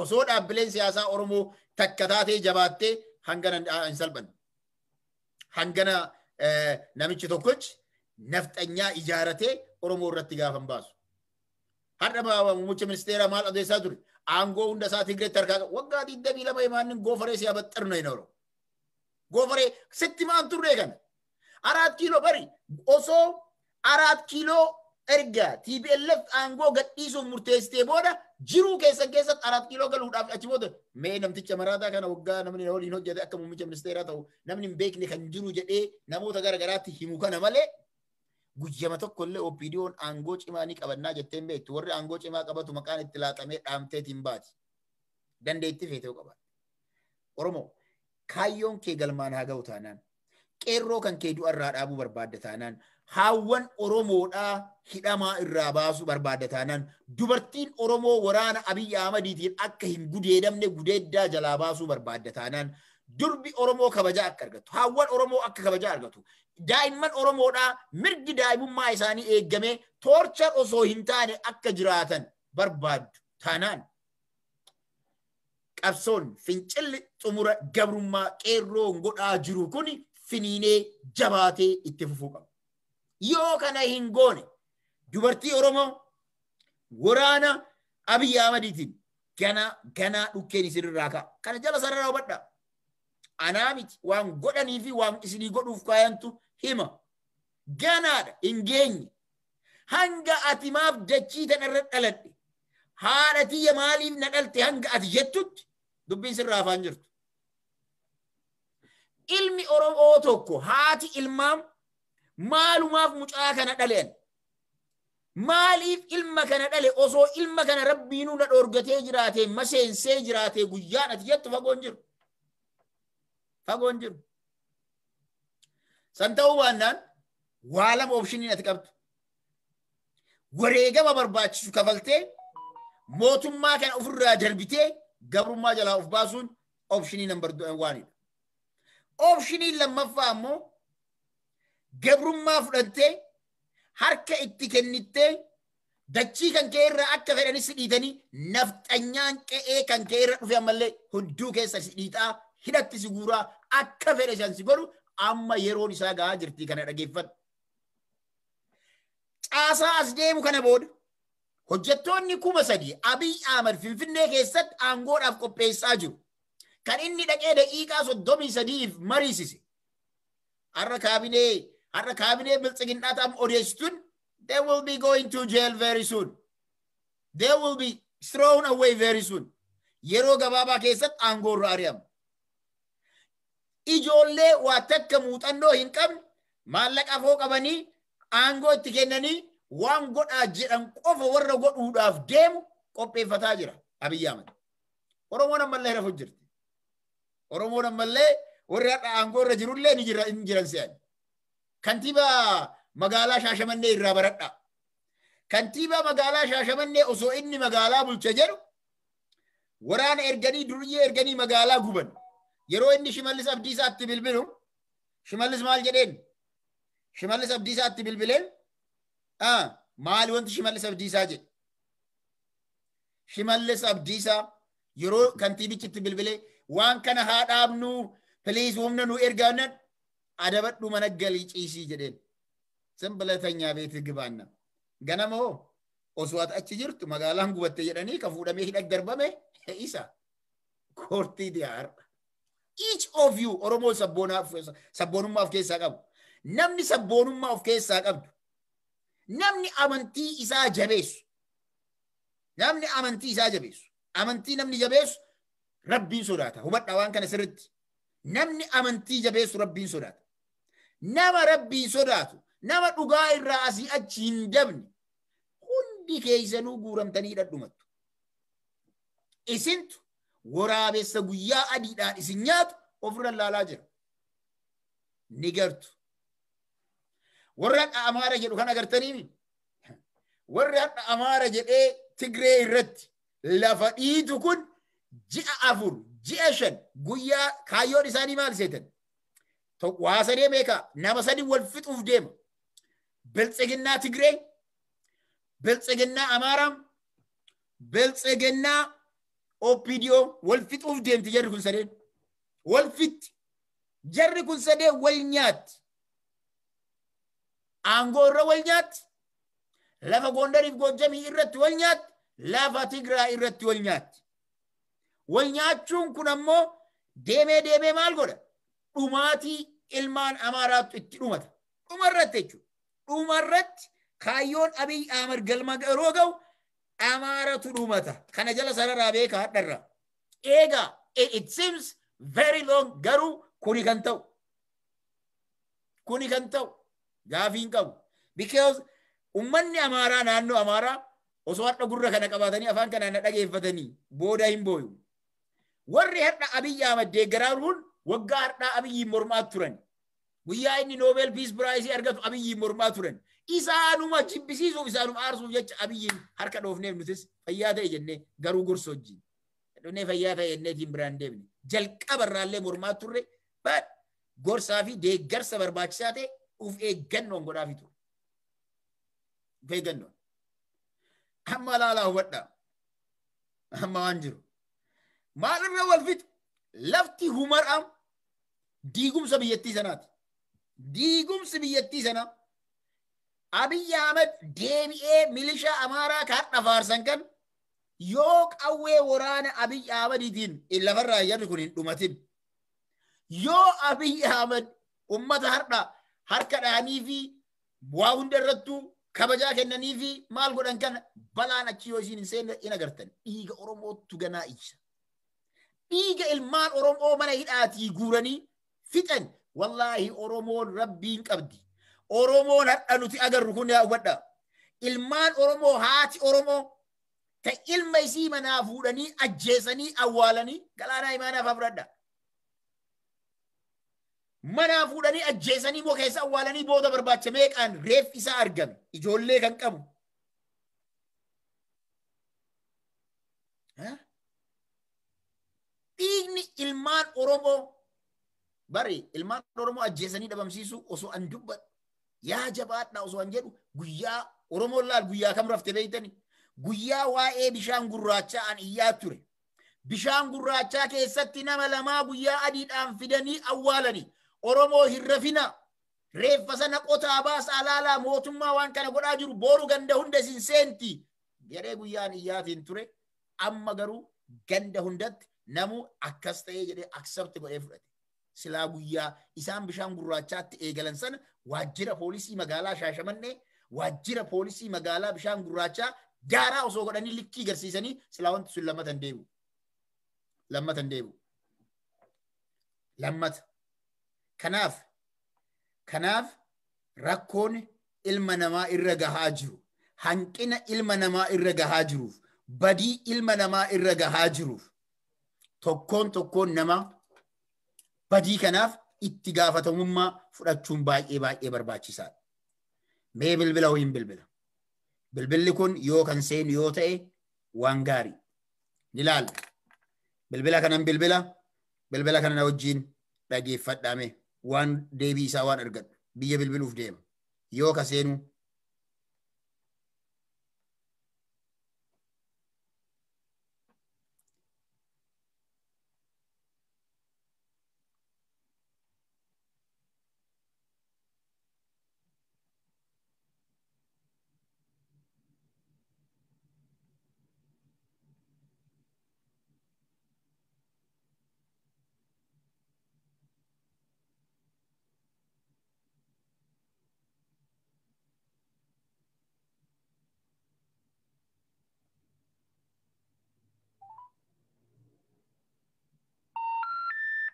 Osoo dhaabbileen siyaasaa Oromoo takka taatee jabaattee hangana hin salphanne. Hangana namichi tokkochi nafxanyaa ijaaratee Oromoo irratti gaafa hin baasu. Har'a muummicha ministeeraa maal adeessaa ture? Aangoo hunda isaa Tigreetti harkaa qaba. Waggaa 22 imaannin goofaree siyaa baxxarna hin oolu. Goofaree sitti maan turree kana. 4 kiiloo bari osoo 4 kiiloo erga TPLF aangoo gadhiisuuf murteessitee booda jiruu keessatti 4 kiiloo galuudhaaf achi booda mee namticha maraataa kana waggaa namni waliin hojjete akka muummicha ministeeraa ta'u namni hin beekne kan jiru jedhee namoota garagaraatti himu kana malee guyyama tokkollee OPDO'n aangoo cimaa ni qabannaa jetteen beektu. Warri aangoo cimaa qabatu maqaan itti laaxamee dhaamteetiin baati. Dandeetti feetee qabaate. Oromoo kaayyoon kee galmaan haa ga'u taanaan, qeerroo kan kee du'arraa dhaabuu barbaadda taanaan, haawwan Oromoodhaa hidhamaa irraa baasuu barbaadda taanaan, dubartiin Oromoo waraana Abiyyi Ahmadiitiin akka hin gudeedamne gudeeddaa jalaa baasuu barbaadda taanaan, durbi Oromoo kabajaa akka argatu, haawwan Oromoo akka kabajaa argatu, daa'imman Oromoodhaa mirgi daa'imummaa isaanii eeggamee toorchar osoo hin taane akka jiraatan barbaaddu taanaan, qabsoon fincilli xumura gabrummaa qeerroon godhaa jiru kuni finiinee jabaatee itti fufuu qaba. Yoo kana hin goone dubartii Oromoo waraana Abiy Ahmediitiin ganaa dhukkeen isinirraa ka'a. Kana jala sarara hubadhaa. Anaa miti waan godhanii fi waan isinii godhuuf kaayantu hima. Ganaadha hin geenye. Hanga ati maaf dachii tanarra dhaladhe. Haadha tiyya maaliif na dhalte hanga ati jettutti dubbiin sirraa afaan jirtu. Ilmi Oromoo tokko haati ilmaam maalumaaf mucaa kana dhaleen. Maaliif ilma kana dhale osoo ilma kana rabbiinuu na dhoorgatee jiraatee maseensee jiraatee guyyaan ati jettu fagoon jiru. Fagoon jiru. San ta'uu baannaan waa lama opshiniin ati qabdu. Wareegama barbaachisu kafaltee mootummaa kana ofirraa darbitee gabrummaa jalaa of baasuun opshinii nambar waanidha. Opshinii lammaffaa ammoo gabrummaa fudhattee harka itti kennittee dachii kan kee irraa akka fedhanis dhiitanii nafxanyaan qe'ee kan kee irra dhufe ammallee hunduu keessa si dhiixaa hidhatti si guuraa akka fedhe shan si godhu amma yeroon isaa gahaa jirti kana dhageeffadhu. Caasaa as deemu kana booda hojjettoonni 3,000 Abiy Ahmed Finfinnee keessatti aangoodhaaf qopheessaa jiru. Kan inni dhaqee daqiiqaa 33 mariisise. Har'a kaabinee biltsiginnaataam odeessituun they will be going to jail very soon. They will be thrown away very soon. Yeroo gabaabaa keessatti aangoo irraa ari'amu. Ijoollee waa takka muuxannoo hin qabne maallaqa foo qabanii aangoo itti kennanii waan godhaa jedhan qofa warra godhuudhaaf deemu qopheeffataa jira Abiy Ahmed. Oromoon ammallee rafu jirti. Oromoon ammallee warri hadha aangoo irra jirullee ni jiran se'an. Kantiibaa magaalaa Shaashamannee irraa baradhaa. Kantiibaa magaalaa Shaashamannee osoo inni magaalaa bulcha jedhu waraana erganii duriyyee erganii magaalaa guban. Yeroo inni Shimallis Abdiisaatti bilbilu Shimallis maal jedheen? Shimallis Abdiisaatti bilbileen maali wanti Shimallis Abdiisaa jedhe? Shimallis Abdiisaa yeroo kantiibichitti bilbilee waan kana haa dhaabnu please humna nu ergaanan adabadhu mana galii ciisii jedheen. Simbilatanyaa beeti gibaanna. Ganamoo osoo ati achi jirtu magaalaan gubatte jedhanii ka fuudhamee hidhag darbame isa koortii diyaar. Each of you Oromoo sabboonummaa of keessaa qabu. Namni sabboonummaa of keessaa qabdu. Namni amantii isaa jabeessu. Namni amantii isaa jabeessu. Amantii namni jabeessu Rabbiin sodaata. Hubadhaa waan kana sirritti. Namni amantii jabeessu Rabbiin sodaata. Nama Rabbiin sodaatu. Nama dhugaa irraa asii achi hin dabne. Hundi keessanuu guuramtanii dhadhumattu. Isintu waraabessa guyyaa adiidhaan isin nyaatu ofirra laalaa jira. Ni gartu. Warri hadha Amaara jedhu kan agartaniimi. Warri hadha Amaara jedhee Tigree irratti lafa dhiitu kun ji'a 4, ji'a 5 guyyaa kaayyoon isaanii maal seetan? Waa sadee beekaa nama sadi wal fixuuf deema. Biltsiginnaa Tigree, Biltsiginnaa Amaaraa, Biltsiginnaa OPDO wal fixuuf deemti jarri kun sadeen. Wal fixi. Jarri kun sadeen wal nyaatti. Aangoo irra wal nyaatti. Lafa Gondariif Gojjamii irratti wal nyaatti. Lafa Tigraa irratti wal nyaatti. Wal nyaachuun kun ammoo deemee maal godha? Dhumaatii ilmaan Amaaraatu itti dhumata. Dhumarratti jechuudha. Dhumarratti kaayyoon Abiy Ahmed galma yeroo ga'u Amaaratu dhumata. Kana jala sararaa beekaa hadharraa. Eegaa it seems very long garuu kuni kan ta'u. Kuni kan ta'u. Gaafiin qabu. Because ummanni Amaaraa naannoo Amaaraa osoo hadha gurra kana qabaatanii afaan kanaan dhageeffatanii booda hin booyu. Warri hadha Abiy Ahmed deeggaraaruun waggaa hadhaa Abiyyiin mormaa turan. Guyyaa inni Nobel Peace Prize argatu Abiyyiin mormaa turan. Isaanuma jibbisiisuuf isaanuma aarsuuf jecha Abiyyiin harka dhoofneef nutis fayyaa ta'e jennee garuu gorsa wajjin. Dhufnee fayyaa ta'e jenneetiin biraan deemne. Jalqabarraallee mormaa turre gorsaa fi deeggarsa barbaachisaa ta'e uf eeggannoon godhaafi ture. Uf eeggannoon. Amma laalaa hubadhaa. Amma waan jiru. Maalirra wal fixu? Lafti humar'am diigumsa biyyattii sanaati. diigumsi biyyattii sana Abiy Ahmed deebi'ee milishaa Amaaraa kan dhafaarsan kan yoo qawwee waraana Abiy Ahmediitiin lafarraa yarri kun hin dhumatin yoo Abiy Ahmed ummata harka dhaanii fi waa hunda irrattuu kabajaa kennanii fi maal godhan kan balaan achi yoo isin hin seenne in agartan dhiiga Oromootu ganaa ibsa. Dhiiga ilmaan Oromoo mana hidhaatii guuranii fixan wallaahi Oromoon rabbiin qabdi. Oromoon hadha nuti agarru kun yaawwadha. Ilmaan Oromoo haati Oromoo ta ilma isii manaa fuudhanii ajjeesanii awwaalanii galaanaa imaanaaf afradha. Manaa fuudhanii ajjeesanii moo keessa awwaalanii booda barbaacha meeqaan reef isaa argame ijoollee kan qabu. Dhiigni ilmaan Oromoo bari ilmaan Oromoo ajjeesanii dhabamsiisu osoo an dubbadhu yaa jabaadha osoo an jedhu guyyaa Oromoon laal guyyaa kam rafte beeytani guyyaa waa'ee bishaan gurraachaa an iyyaa ture. Bishaan gurraachaa keessatti nama lamaa guyyaa adiidhaan fidanii awwaalanii Oromoo hin rafina reeffa sana qotaa baasa alaalaa mootummaa waan kana godhaa jiru booru ganda hunda isin seenti jedhee guyyaan iyyaatiin ture. Amma garuu ganda hundatti namu akkas ta'ee jedhee accept godhee fudhate. Silaa guyyaa isaan bishaan gurraachaatti eegalan sana waajjira poolisii magaalaa Shaashamannee waajjira poolisii magaalaa bishaan gurraachaa daaraa osoo godhanii likkii garsiisanii silaa wanti sun lammatan deebi'u. Lammatan deebi'u. Lammata. Kanaaf rakkoon ilma namaa irra gahaa jiru. Hanqina ilma namaa irra gahaa jiruuf. Badii ilma namaa irra gahaa jiruuf. Tokkoon nama badii kanaaf itti gaafatamummaa fudhachuun baay'ee barbaachisaadha. Mee bilbila ho'iin bilbila. Bilbilli kun yoo kan seenu yoo ta'e waan gaarii. Ni ilaalla. Bilbila kana wajjin dhageeffadhaame waan deebii isaa waan argadhu biyya bilbiluuf deema. Yoo ka seenu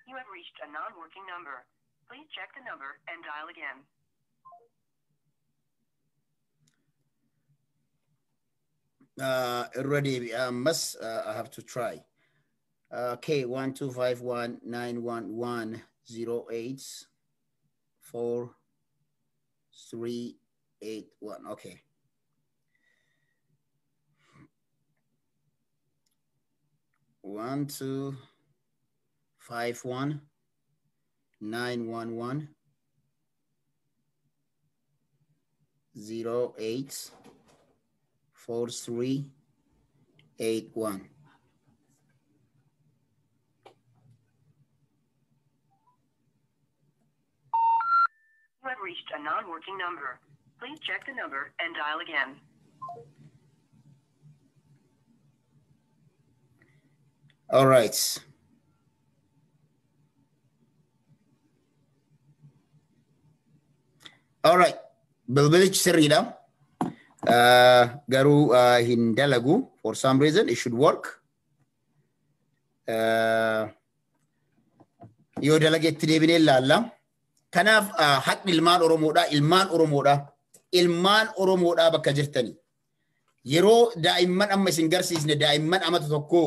You have reached a non-working number. Please check the number and dial again. Ready? I have to try. Okay, 1251911084381. Okay. One, 2, 5, 1, 9, 1, 1, 0, 8, 4, 3, 8, 1. You have reached a non-working number. Please check the number and dial again. All right. All right. Bilbilichi sirriidha. Garuu hin dalagu. For some reason, it should work. Yoo dalageetti deebinee ilaalla. Kanaaf haqni ilmaan Oromoodha. Ilmaan Oromoodha bakka jirtani. Yeroo daa'imman amma isin garsiisne daa'imman amata tokko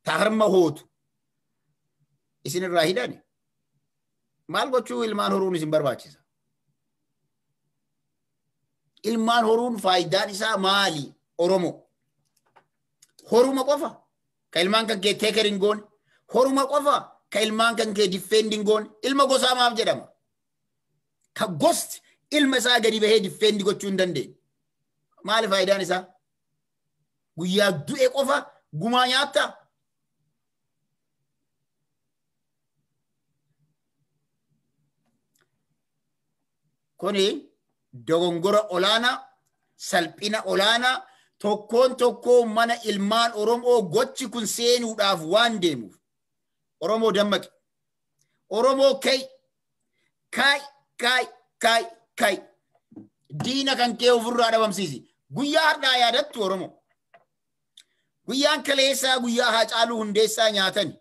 taharma hootu. Isin irraa hidhani. Maal gochuu ilmaan horuun isin barbaachisa? Ilmaan horuun faayidaan isaa maali? Oromoo. Horuma qofa. Ka ilmaan kan kee teekeriin goone. Horuma qofa. Ka ilmaan kan kee diffeendiin goone. Ilma gosaa maaf jedhama? Ka gosti ilma isaa gadi bahee diffeendi gochuu hin dandeenye. Maali faayidaan isaa? Guyyaa du'e qofa gumaa nyaatta. Kuni dogongora olaanaa, salphina olaanaa, tokkoon mana ilmaan Oromoo gochi kun seenuudhaaf waan deemuuf. Oromoo dammaqe. Oromoo kai. Diina kan kee ofirraa dhabamsiisi. Guyyaa har'aa yaadattu Oromoo. Guyyaan kaleessaa guyyaa Haacaaluu Hundeessaa nyaatani.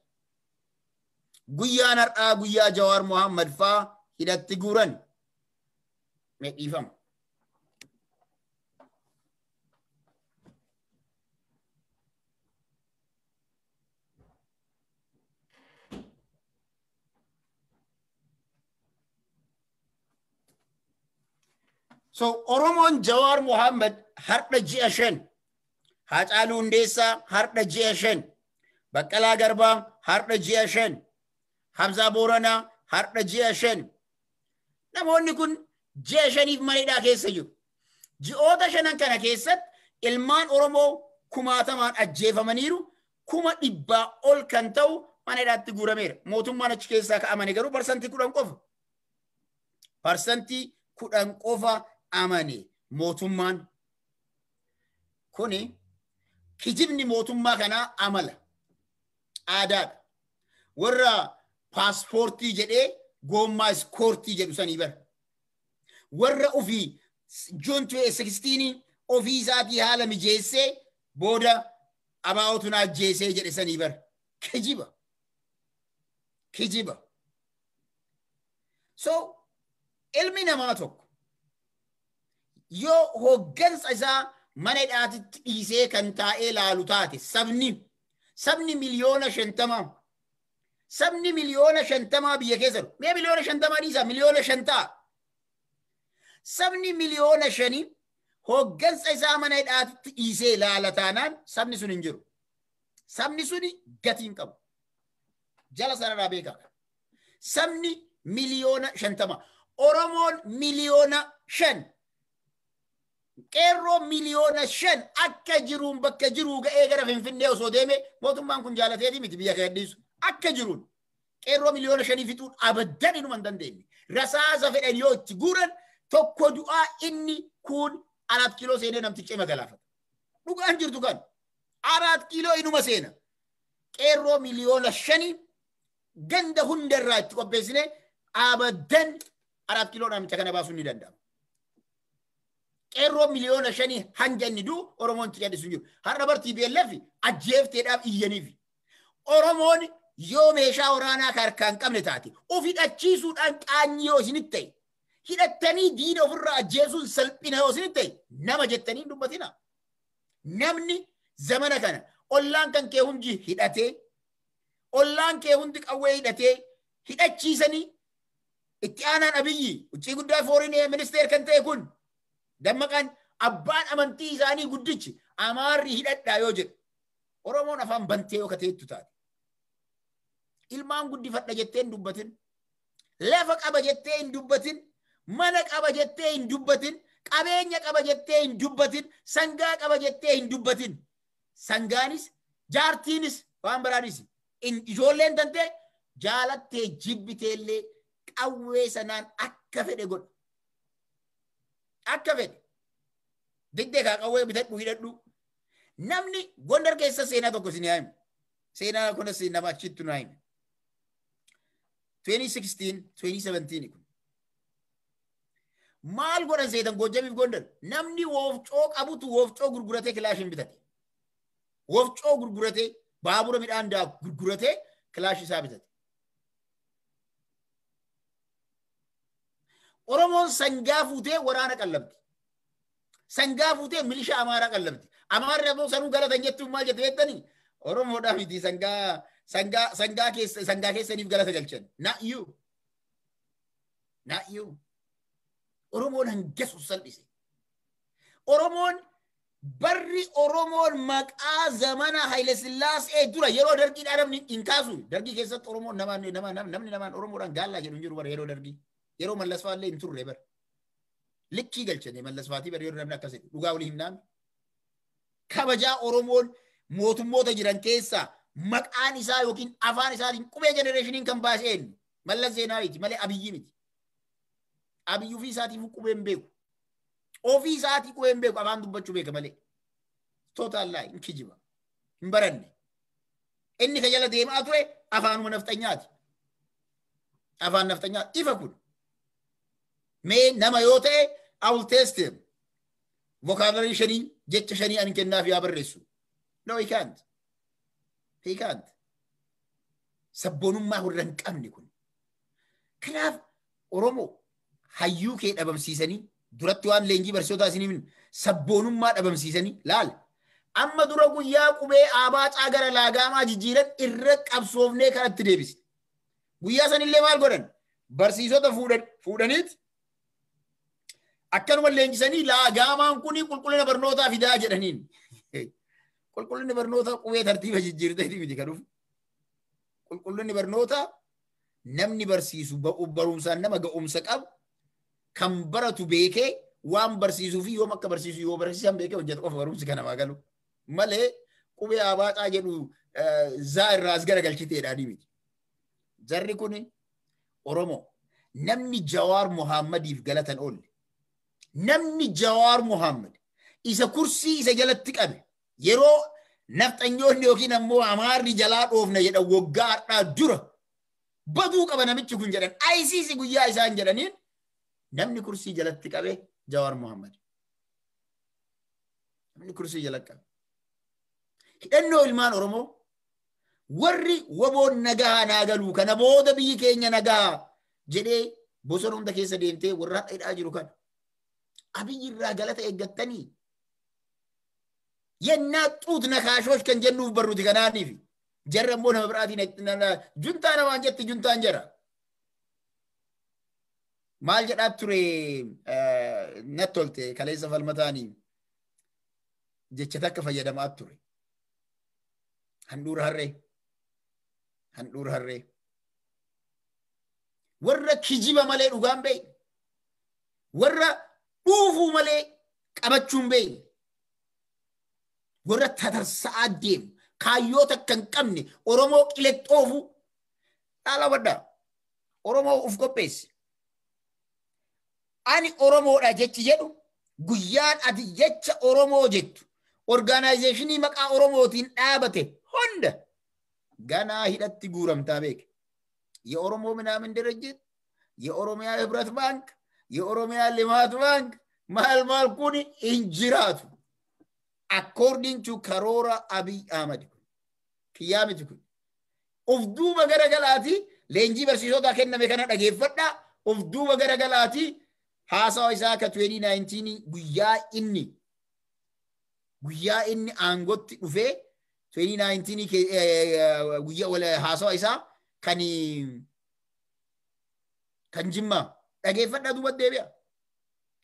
Guyyaan har'aa guyyaa Jawaar Mohammad faa hidhatti guuran. Medhiifama. So Oromoon Jawaar Mohammad har'a ji'a 5. Haacaaluu Hundeessaa har'a ji'a 5. Baqqalaa Garbaa har'a ji'a 5. Hamzaa Booranaa har'a ji'a 5. Namoonni kun ji'a 5f maneedhaa keessa jiru. Ji'oota 5 kana keessatti ilmaan Oromoo 1000 ajjeefamaniiru, 100 ol kan ta'u maneedhaatti guurameera. Mootummaan achi keessaa ka'amane garuu parsantii 10 qofa. Parsantii 10 qofa amane mootummaan. Kuni kijibni mootummaa kanaa amala aadaadha. Warra paaspoortii jedhee goommaa iskoortii jedhu sanii bara. Warra ofii Juun 16 ofii isaatii haala mijeessee booda abaa'otu na ajjeesee jedhe sanii bara. Kijiba. So ilmi namaa tokko yoo hoggansa isaa mana hidhaatitti dhiisee kan taa'ee laalu taate sabni miliyoona 50 sabni miliyoona 50 biyya keessa jiru. Mee miliyoona 50 dhiisaa miliyoona 5 ta'a. Sabni miliyoona 5 hoggansa isaa mana hidhaatitti dhiisee laala taanaan sabni sun hin jiru. Sabni suni gatii hin qabu. Jala sarara beekaa. Sabni miliyoona 50. Oromoon miliyoona 5. Qeerroo miliyoona 5 akka jiruun bakka jiruu ga'ee gara Finfinnee osoo deeme mootummaan kun jaalateeti miti biyya kadhiisu. Akka jiruun qeerroo miliyoona 5 fixuun abaddan inuma hin dandeenye. Rasaasa fedhan yoo itti guuran tokko du'aa inni kun 4 kiiloo seenee namticha magalaafata. Dhugaan jirtu kan 4 kiiloo inuma seena. Qeerroo miliyoona 5 ganda hundarraa itti qopheessine abaddan 4 kiiloo namicha kana baasuun ni danda'ama. Qeerroo miliyoona 5 hanga inni du'u Oromoon itti gadhiisu jiru. Har'a bartii beellaf ajjeefteedhaaf iyyaniif. Oromoon yoo meeshaa waraanaa harkaan qabne taate of hidhachiisuudhaan qaanyii yoo isinitti ta'e hidhattanii diina ofirraa ajjeesuun salphina yoo isinitti ta'e nama jettanii dubbatina. Namni zamana kana ollaan kan kee hundi hidhatee ollaan kee hundi qawwee hidhatee hidhachiisanii itti aanaan Abiyyi uccii guddaa fooriin ministeer kan ta'e kun dammaqaan abbaan amantii isaanii guddichi Amaarri hidhadhaa yoo jedhu Oromoon afaan bantee yoo kateettu taate. Ilmaan guddifadha jettee hin dubbatin. Lafa qaba jettee hin dubbatin. Mana qaba jettee hin dubbatin. Qabeenya qaba jettee hin dubbatin. Sangaa qaba jettee hin dubbatin. Sangaanis jaartiinis waan biraanis ijoolleen tantee jaalattee jibbiteellee qawwee sanaan akka fedhe godha. Akka fedhe. Digdee kaa qawwee bitadhu hidhadhu. Namni Gondar keessa seenaa tokko isin yaa himu. Seenaa kunis nama achittu naa himu. 2016, 2017 kun. Maal godhan seetan Gojjamiif Gondar? Namni woofcoo qabutu woofcoo gurguratee kilaashin bitate. Woofcoo gurguratee baabura midhaan daa gurguratee kilaash isaa bitate. Oromoon sangaa fuutee waraana qallabdi. Sangaa fuutee milishaa Amaaraa qallabdi. Amaarri ammoo sanuu galatan jettuun maal jette jettanii? Oromoodhaa miti sangaa keessaniif galata galchan. Not you. Oromoon hangasu salphise. Oromoon barri Oromoon maqaa zamana Haile Sillaasee dura yeroo dargiidhaan namni hin kaasu. Dargii keessatti Oromoon namni namaan Oromoodhaan gaallaa jedhu hin jiru bara yeroo dargii. Yeroo mallasfaallee hin turre bara. Likkii galchane mallasfaatii bara yeroo namni akkasii dhugaa walii hin naamne. Kabajaa Oromoon mootummoota jiran keessaa maqaan isaa yookiin afaan isaatiin qubee jenereeshiniin kan baaseen Mallas Zeenaawiiti malee Abiyyi miti. Abiyyuu fi isaatiif qubeen beeku. Ofii isaatii qubeen beeku afaan dubbachuu beeka malee. Total lie hin kijiba. Hin baranne. Inni ka jala deemaa ture afaanuma naftanyaati. Afaan naftanyaati. Ifa kun. Mee nama yoo ta'e I will test him. Vocabulary shanii jecha shanii ani kennaaf yaa barreessu. No, he can't. He can't. Sabboonummaa warra hin qabne kun. Kanaaf Oromoo hayyuu kee dhabamsiisanii duratti waan leenjii barsiisotaa isin himin sabboonummaa dhabamsiisanii laala. Amma dura guyyaa qubee abaacaa gara laagaamaa jijjiiran irra qabsoofnee kanatti deebise. Guyyaa sanillee maal godhan? Barsiisota fuudhaniit akkanuma leenjisanii laagaamaan kuni qulqullina barnootaa fidaa jedhaniin. Qulqullinni barnootaa qubee tartiiba jijjiirteeti miti kan dhufu. Qulqullinni barnootaa namni barsiisu barumsaan nama ga'umsa qabu kan baratu beekee waan barsiisuu fi yoom akka barsiisu yoo barsiisan beekee hojjetu qofa barumsi kan namaa galu. Malee qubee abaacaa jedhu zaa irraa as garagalchiteedhaan miti. Jarri kun Oromoo namni Jawaar Muhammadiif galatan oolle. Namni Jawaar Muhammad isa kursii isa jalatti qabe yeroo nafxanyoonni yookiin ammoo amaarri jalaa dhoofna jedhan waggaa har'aa dura baduu qaba namichi kun jedhan ICC guyyaa isaan jedhaniin namni kursii jalatti qabe Jawaar Muhammad. Namni kursii jalatti qabe. Hidhannoo ilmaan Oromoo warri waboon nagaa naagaluu kana booda biyyi keenya nagaa jedhee bosona hunda keessa deemtee warra hidhaa jiru kana. Abiyyi irraa galata eeggattanii yennaa xuut nakaashoosh kan jennuuf barruuti kanaaniif jarra immoo nama biraatiin juntaa namaan jetti juntaan jara. Maal jedhaa ture natti tolte kaleessa falmataanii jecha takka fayyadamaa ture. Handhuura harree. Handhuura harree. Warra kijiba malee dhugaan beeyne. Warra dhuufuu malee qabachuun beeyne. Warra tatarsa'aa deemu. Kaayyoo takka hin qabne Oromoo qilexxoofu dhaala baddaa. Oromoo uf qopheesse. Ani Oromoodha jechi jedhu guyyaan ati jecha Oromoo jettu orgaanaayizeeshinii maqaa Oromootiin dhaabate hunda ganaa hidhatti guuramtaa beeke. የኦሮሞ ምናምን ድርጅት የኦሮሚያ ህብረት ባንክ የኦሮሚያ ልማት ባንክ ማል ኩኒ እንጅራቱ according to karoora Abiy Ahmed kiyamiti kun of duuba garagalaati leenjii barsiisota kenname kana dhageeffadha of duuba garagalaati haasawa isaa ka 2019 guyyaa inni aangotti dhufee 2019 guyyaa wala haasawa isaa kan jimma dhageeffadha duuba deebi'a.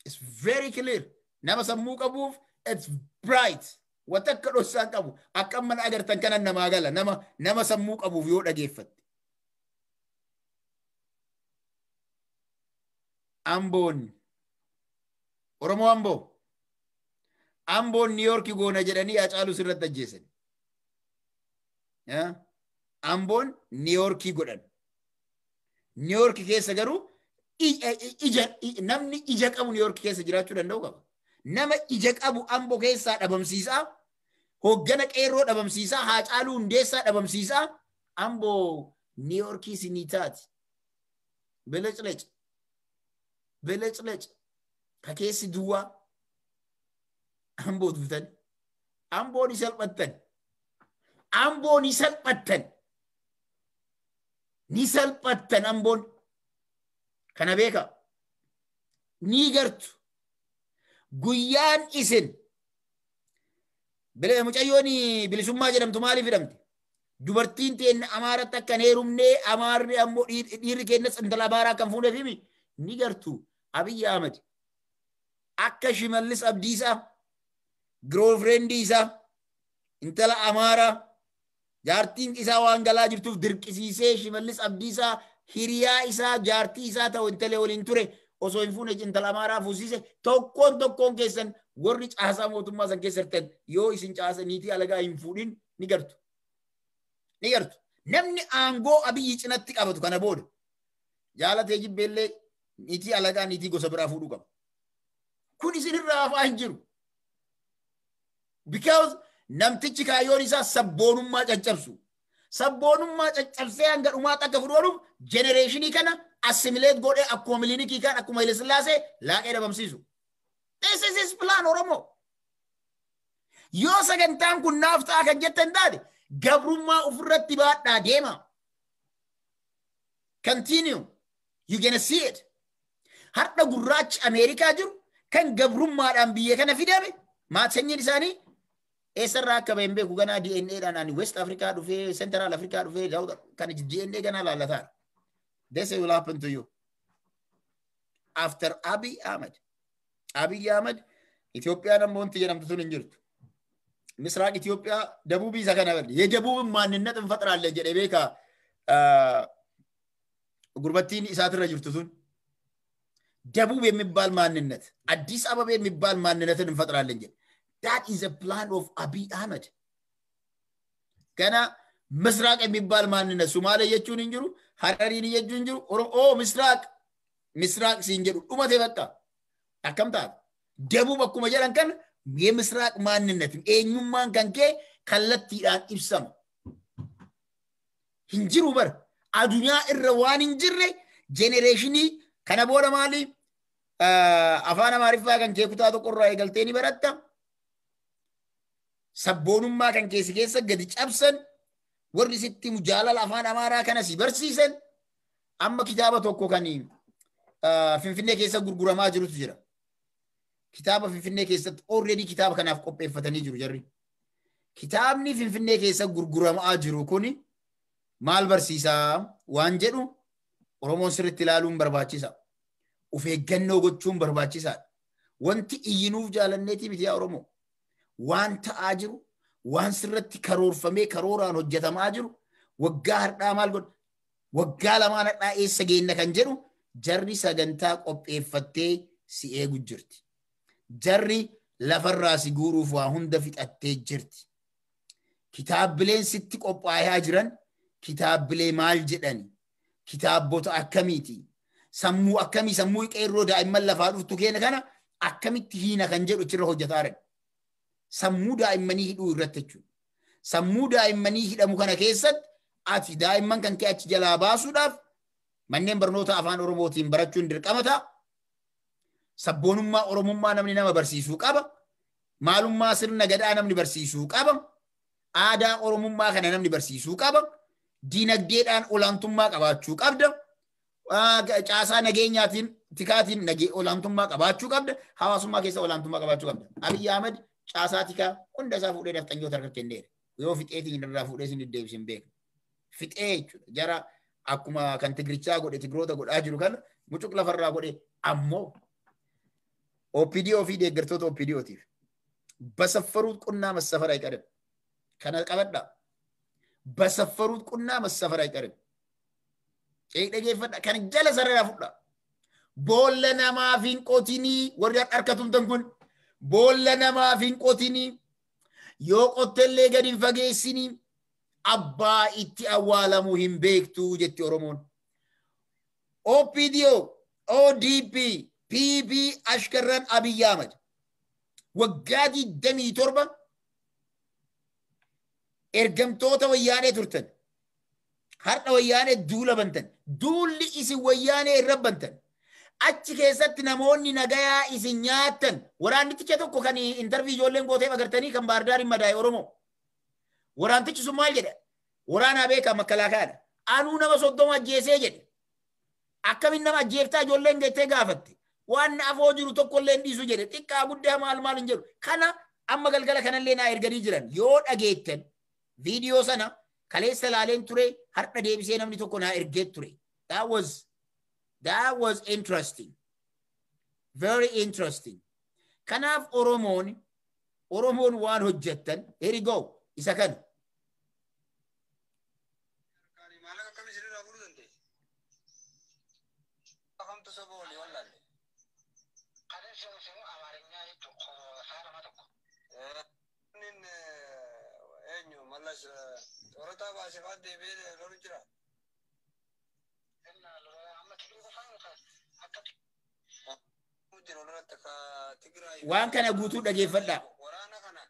It's very clear. Nama sammuu qabuuf it's bright. Watakka dhosaan qabu akka mana agartan kanan namaa gala nama sammuu qabuuf yoo dhageeffatte. Amboon Oromoo Amboon New York goona jedhanii Hacaaluu sirratti ajjeesan. Amboon New York godhan. New York keessa garuu namni ija qabu New York keessa jiraachuu danda'u qaba. Nama ija qabu Amboo keessaa dhabamsiisaa, hoggana qeerroo dhabamsiisaa, Hacaaluu Hundeessaa dhabamsiisaa, Amboo New York sinii taati. Beleclec ka keessi duwwaa Amboo duutan. Amboo ni salphattan Amboon kana beeka ni gartu guyyaan isin mucayyooni bilisummaa jedhamtu maaliif hidhamte dubartiin teen amaaratti akkan heerumnee amaarri ammoo dhiirri kennas intala amaaraa kan fuudheef himi ni gartu Abiy Ahmed akka Shimallis Abdiisaa girlfriendii isaa intala amaaraa jaartiin isaa waan galaa jirtuuf dirqisiisee Shimallis Abdiisaa hiriyaa isaa jaartii isaa ta'u intala waliin ture osoo hin fuune intala amaaraa fuusise tokkoon keessan warri caasaa mootummaa san keessa jirtan yoo isin caasa niitii alagaa hin fuudhin ni gartu. Namni aangoo Abiyyi cinatti qabatu kana booda jaalatee jibbeellee niitii alagaa niitii gosa biraa fuudhuu qaba. Kun isinirraa hafaa hin jiru. Because namtichi kaayyoon isaa sabboonummaa caccabsu. Sabboonummaa caccabsee hanga dhumaatti akka fudhuuf genereeshinii kana assimilate godhee akkuma miliinikii kan akkuma Haile Sillaasee laaqee dhabamsiisu. This is his plan Oromoo. Yoo sagantaan kun naaf ta'a kan jettan taate gabrummaa ofirratti baadhaa deema. Continue. You're gonna see it. Har'a gurraachi Ameerikaa jiru kan gabrummaadhaan biyya kana fidame maatiin isaanii eessarraa akka bahin beeku ganaa DNA dhaan West Africa dhufee Central Africa dhufee kan DNA ganaa lallataa. This will happen to you. After Abiy Ahmed. Abiy Ahmed Ethiopian amount jedhamtu tun hin jirtu. Misraaq Ethiopiyaa ደቡብ isa kana bardi. የደቡብ ማንነት እንፈጥራለን jedhe beeka ጉርበቲን ኢሳትራ jirtu tun. ደቡብ የሚባል ማንነት አዲስ አበባ የሚባል ማንነትን እንፈጥራለን jedhe. That is a plan of Abiy Ahmed. ገና ምስራቅ የሚባል ማንነት ሶማሌ የቹን እንጅሩ ሐረሪን የጁን እንጅሩ ኦ ምስራቅ ሲንጀሩ ዱመቴ በቃ አከምታ ደቡብ አኩመ ጀራን ከን የምስራቅ ማንነት ኤኙማን ከንኬ ከለቲዳን ኢብሰም እንጅሩ በር አዱኛ እረዋን እንጅሬ ጄኔሬሽኒ ከነቦረ ማሊ አፋና ማሪፋ ከንኬ ኩታ ተቆራ ይገልቴኒ በረታ ሰቦኑማ ከንኬ ሲገሰ ገዲ ጨብሰን ወርዲ ሲቲ ሙጃላል አፋን አማራ ከነሲ በርሲሰን አማ ኪታባ ቶኮ ከኒ ፊንፊኔ ከሰ ጉርጉራማ ጅሩት ጅራ ኪታባ ፊንፊኔ ከሰ ኦሬዲ ኪታባ ከናፍ ቆጴፈተኒ ጅሩ ጀሪ ኪታብኒ ፊንፊኔ ከሰ ጉርጉራማ ጅሩ ኩኒ ማል በርሲሳ ዋን ጀዱ ኦሮሞን ስርት ይላሉን በርባቺሳ ኡፌገኖ ጎቹን በርባቺሳ ወንቲ ኢይኑፍ ጃለኔቲ ቢቲያ ኦሮሞ ዋንታ አጅሩ ዋን ስርት ከሮርፈሜ ከሮራን ሆጀተማ አጅሩ ወጋ ህርዳ ማል ጎድ ወጋ ለማነዳ ኤሰጌነ ከንጀሩ ጀሪ ሰገንታ ቆጴፈቴ ሲኤጉ ጅርቲ ጀሪ ለፈራ ሲጉሩፍ ዋ ሁንደ ፊጠቴ ጅርቲ ኪታብሌን ሲቲ ቆጳያ ጅረን ኪታብሌ ማል ጀደኒ ኪታቦታ አከሚቲ ሰሙ አከሚ ሰሙ ቀይሮ ዳይመን ለፋዱቱ ከነ ከና አከሚቲ ሂና ከንጀሩ ችረ ሆጀታረ ሰሙ ዳይመኒ ሂዱ ይረተቹ ሰሙ ዳይመኒ ሂደሙ ከነ ከሰት አቲ ዳይመን ከንከ አች ጀላ ባሱዳፍ ማንኔም በርኖታ አፋን ኦሮሞቲን በረቹን ድርቀመታ ሰቦኑማ ኦሮሞማ ነምኒ ነማ በርሲሱ ቀባ ማሉማ ስርነ ገዳ ነምኒ በርሲሱ ቀባ አዳ ኦሮሞማ ከነ ነምኒ በርሲሱ ቀባ ዲነግዴዳን ኦላንቱማ ቀባቹ ቀብደ ጫሳ ነገኛቲን ቲካቲን ነገ ኦላንቱማ ቀባቹ ቀብደ ሐዋሱማ ከሰ ኦላንቱማ ቀባቹ ቀብደ አብይ አህመድ ጫሳ ቲካ እንደዛ ፉዴ ደፍጠኞ ተርከቴ እንደር ዮ ፊጤቲ እንደራ ፉዴ ሲን ዴብሲን ቤክ ፊጤቹ ጀራ akkuma kan tigricha godhe tigroota godhaa jiru kan mucuk lafarraa godhe ammoo OPDO fi deeggartoota OPDOtiif basaffaruut qunnaa masafara ayqadam kana qabadha basaffaruut qunnaa masafara ayqadam dhageeffadha kan jala sarara fudha boolla namaa fi qotinii warri harkatumtan kun boolla namaa fi qotinii yoo qottellee gadi fageessinii abba itti awwaalamu hin beektu jetti Oromoon. OPDO, ODP, PB ashkarran Abiy Ahmed. Waggaati 27 ergamtoota wayyaanee turtan. Har'a wayyaanee duula bantan. Duulli isin wayyaanee irra bantan. Achi keessatti namoonni nagayaa isin nyaatan. Waraanticha tokko kan interview ijoolleen gootee agartanii kan baardaarin madaa'e Oromoo. Waraantichi sun maal jedha waraana beeka makkalaakaadha anuu nama 30 ajjeesee jedhe akkamin nama ajjeeftaa ijoolleen geettee gaafatte waan afoo jiru tokkollee dhiisu jedhe xiqqaa guddaa maal hin jedhu kana amma galgala kanallee naa erganii jiran yoo dhageettan viidiyoo sana kaleessa laaleen ture har'a deebisee namni tokko naa ergee ture that was interesting very interesting kanaaf Oromoon waan hojjettan here you go isa kan waan kana guutuu dhageeffadhaa. Waraana kana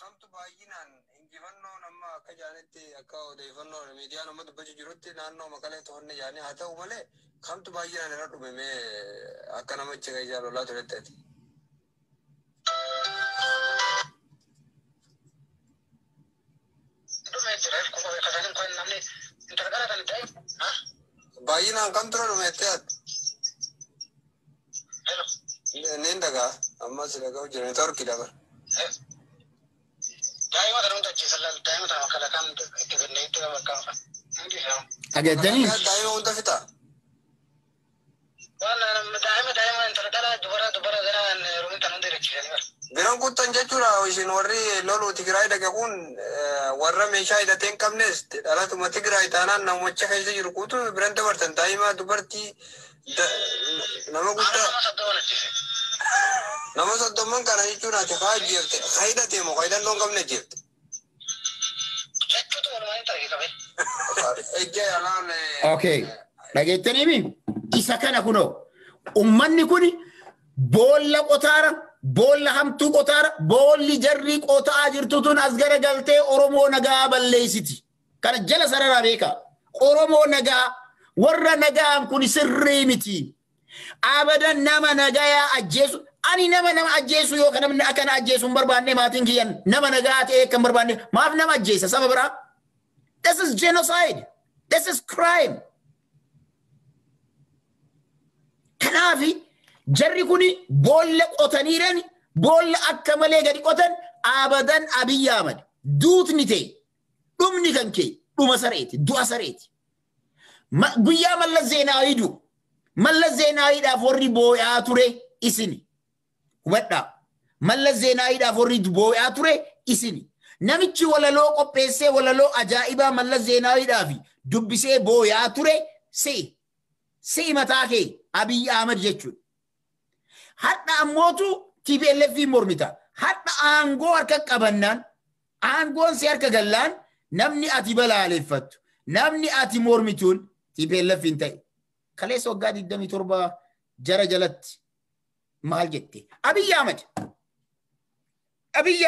kamtu baay'inaan injifannoo nama akka jaanitti akka odeeffannoo miidiyaan amma dubbachuu jirutti naannoo Maqalee to'anne jaanii haa ta'u malee kamtu baay'inaan irra dhumemee akka namichi ijaa lolaa turetti. Baay'inaan kamtu irra dhumettee neen dagaa amma si dagaa hojii torki dabar. Daa'ima tanuu tachiisan daa'ima tanuu akka lakaan itti gannee itti bakka Agatanii? Daa'ima hunda fita. Waan daa'ima intala dhala dubara ganaan rumin tanuu deebichiisanii bara. Biran kuttan jechuudha isin warri loluu Tigraay dhaqe kun warra meeshaa hidhatee hin qabnes dhalatuma Tigraay taanaan namicha keessa jiru kuutu biran dabartan daa'ima dubartii nama guddaa. Nama soddomman kana jechuun ati haa jeefte haa hidhatee moo hidhan loon qabne jeefte. Okay. Dhageettaniimi isa kana kunoo ummanni kuni boolla qotaara boolla hamtuu qotaara boolli jarrii qotaa jirtu tun as gara galtee Oromoo nagaa balleessiti. Kana jala sararaa beeka. Oromoo nagaa warra nagaan kun sirrii miti. Abadan nama nagaa ajjeesu ani nama ajjeesu yoo kana namni akkana ajjeesu hin barbaanne maatiin kiyyan nama nagaa ta'e kan barbaanne maaf nama ajjeesa saba biraa. This is genocide. This is crime. Kanaafi jarri kuni boolla qotaniirani boolla akka malee gadi qotan abadan Abiy Ahmed duutni ta'e dhumni kan kee dhuma sareeti du'a sareeti. Guyyaa Mallas Zeenaawii du Mallas Zeenaawiidhaaf warri boo'aa ture isini. Hubadhaa. Mallas Zeenaawiidhaaf warri boo'aa ture isini. Namichi walaloo qopheessee walaloo ajaa'ibaa Mallas Zeenaawiidhaaf dubbisee boo'aa ture si mataa kee Abiy Ahmed jechuudha. Hadha ammootu TPLF mormita. Hadha aangoo harka qabannaan aangoon si harka gallaan namni ati balaaleffattu namni ati mormituun TPLF hin ta'e. Kaleessa waggaa 27 jara jalatti maal jette? Abiy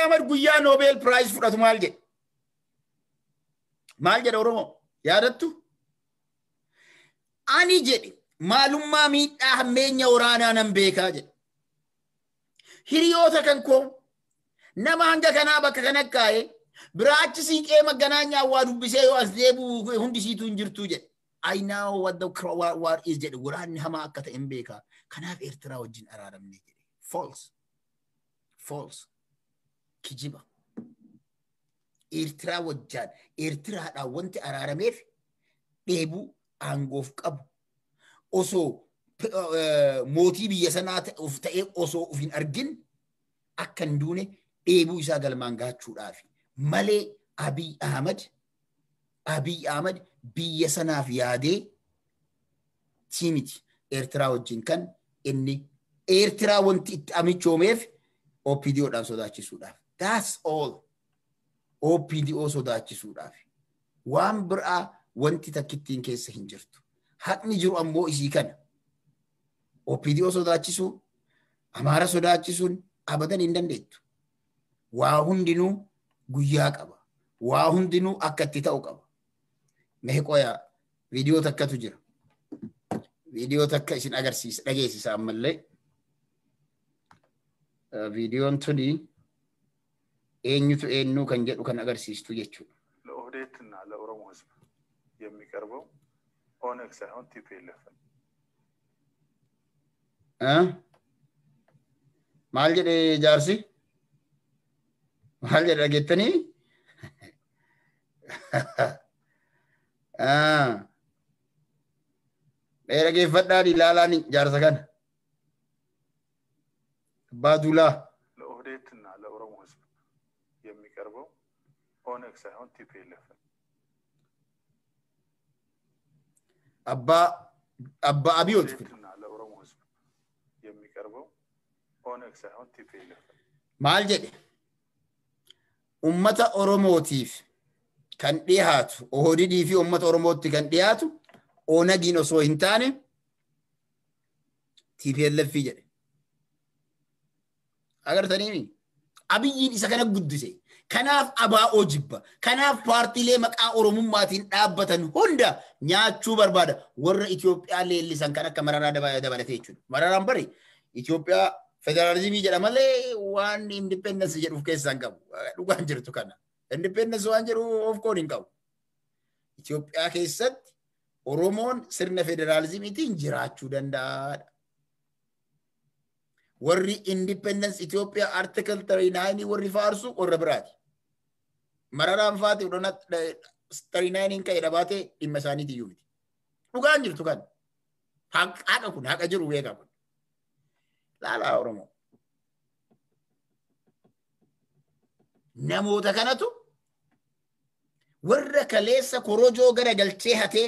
Ahmed guyyaa Nobel Prize fudhatu maal jedhe? Maal jedhe Oromoo? Yaadattu? Ani jedhe maalummaa miidhaa hammeenya waraanaa nan beekaa jedhe. Hiriyoota kan koo nama hanga kanaa bakka kana kaa'ee biraachi siiqee maganaanyaa waa dubbisee yoo as deebi'u hundisiitu hin jirtu jedhe. I know what the war is jedhe waraanni hamaa akka ta'e hin beekaa. Kanaaf Eertiraa wajjin araaramne jedhe. False. Kijiba. Eertiraa wajjaan Eertiraadhaan wanti araarameef dheebuu aangoof qabu. Osoo mootii biyya sanaa ta'ee osoo of hin argin akka hin duune dheebuu isaa galmaan gaachuudhaaf malee Abiy Ahmed biyya sanaaf yaadee tiimiti Eertiraa wajjin kan inni Eertiraa wanti itti amichoomeef OPDOdhaan sodaachisuudhaaf. That's all. OPDO sodaachisuudhaaf. Waan biraa wanti takkittiin keessa hin jirtu. Haqni jiru ammoo isii kana. OPDO sodaachisuu, Amaara sodaachisuun abadan hin dandeettu. Waa hundinuu guyyaa qaba. Waa hundinuu akka itti ta'u qaba. Meeqoyaa viidiyoo takkatu jira. Viidiyoo takka isin agarsiisa dhageessisa ammallee. Viidiyoon tuni eenyutu eenyu kan jedhu kan agarsiistu jechuudha. ለኦህዴድና ለኦሮሞ ህዝብ የሚቀርበው ኦነግ ሳይሆን ቲፒኤልኤፍ ነው። ማል ጀደ ጃርሲ ማል ጀደ ጌተኒ ደረገፈዳዲ ላላኒ ጃርሰ ከነ ባዱላ ለኦህዴድና ለኦሮሞ ህዝብ የሚቀርበው ኦነግ ሳይሆን ቲፒኤልኤፍ ነው። አባ አብዮት ለኦህዴድና ለኦሮሞ ህዝብ የሚቀርበው ኦነግ ሳይሆን ቲፒኤልኤፍ ነው። ማል ጀደ ኡመታ ኦሮሞቲፍ kan dhiyaatu OHDD fi uummata Oromootti kan dhiyaatu Onegiin osoo hin taane TPLF jedhe. agartanii abiyyiin isa kana guddise kanaaf abaa'oo jibba kanaaf paartiilee maqaa oromummaatiin dhaabbatan hunda nyaachuu barbaada warra Itoophiyaa leellisan kan akka Mararaa dabalatee jechuudha Mararaan bari Itoophiyaa federaalizimii jedha malee waan independence jedhuuf keessaan qabu dhugaan jirtu kana independence waan jedhu of koon hin qabu Itoophiyaa keessatti Oromoon sirna federalizimiitiin jiraachuu danda'a warri independence Ethiopia article 39 warri faarsu warra biraati Mararaan faati udona 39 ka'e dhabaate dhimma isaaniiti iyyuu miti dhugaan jirtu kan haqa kun haqa jiru beekaa kun laalaa Oromoo namoota kanatu warra kaleessa korojoo gara galchee hatee